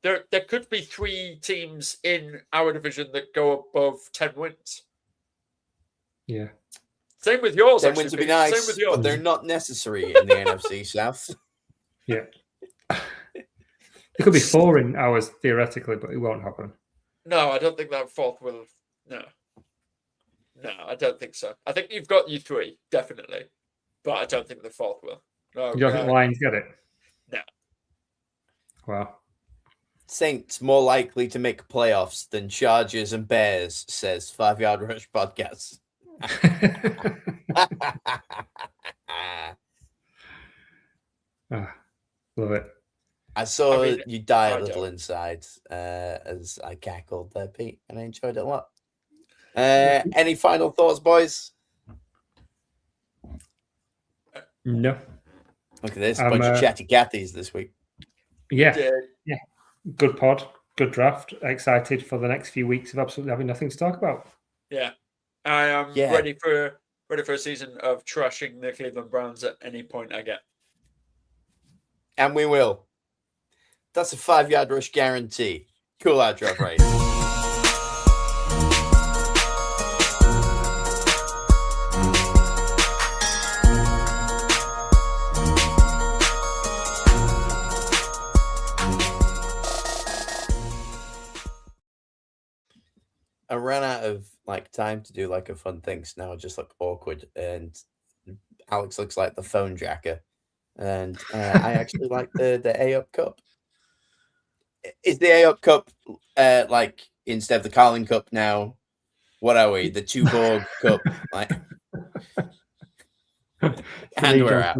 There could be 3 teams in our division that go above 10 wins. Yeah. Same with yours. 10 wins would be nice, Same with yours. but they're not necessary in the NFC South. Yeah. There could be 4 in ours, theoretically, but it won't happen. No, I don't think that 4th will. No, I don't think so. I think you've got you 3, definitely. But I don't think the 4th will. No, You don't think the Lions get it? No. Wow. Saints more likely to make playoffs than Chargers and Bears, says 5 Yard Rush Podcast. Love it. I saw you die a little inside as I cackled there, Pete, and I enjoyed it a lot. Any final thoughts, boys? No. Look at this, bunch of chatty Cathys this week. Yeah. Good pod, good draft. Excited for the next few weeks of absolutely having nothing to talk about. Yeah. I am ready for a season of trashing the Cleveland Browns at any point I get. And we will. That's a 5 Yard Rush guarantee. Cool outro, right? I ran out of time to do a fun thing, so now I just look awkward, and Alex looks like the phone jacker, and I actually like the A-Up Cup. Is the A-Up Cup instead of the Carling Cup now? What are we? The Tuborg Cup, and we're out.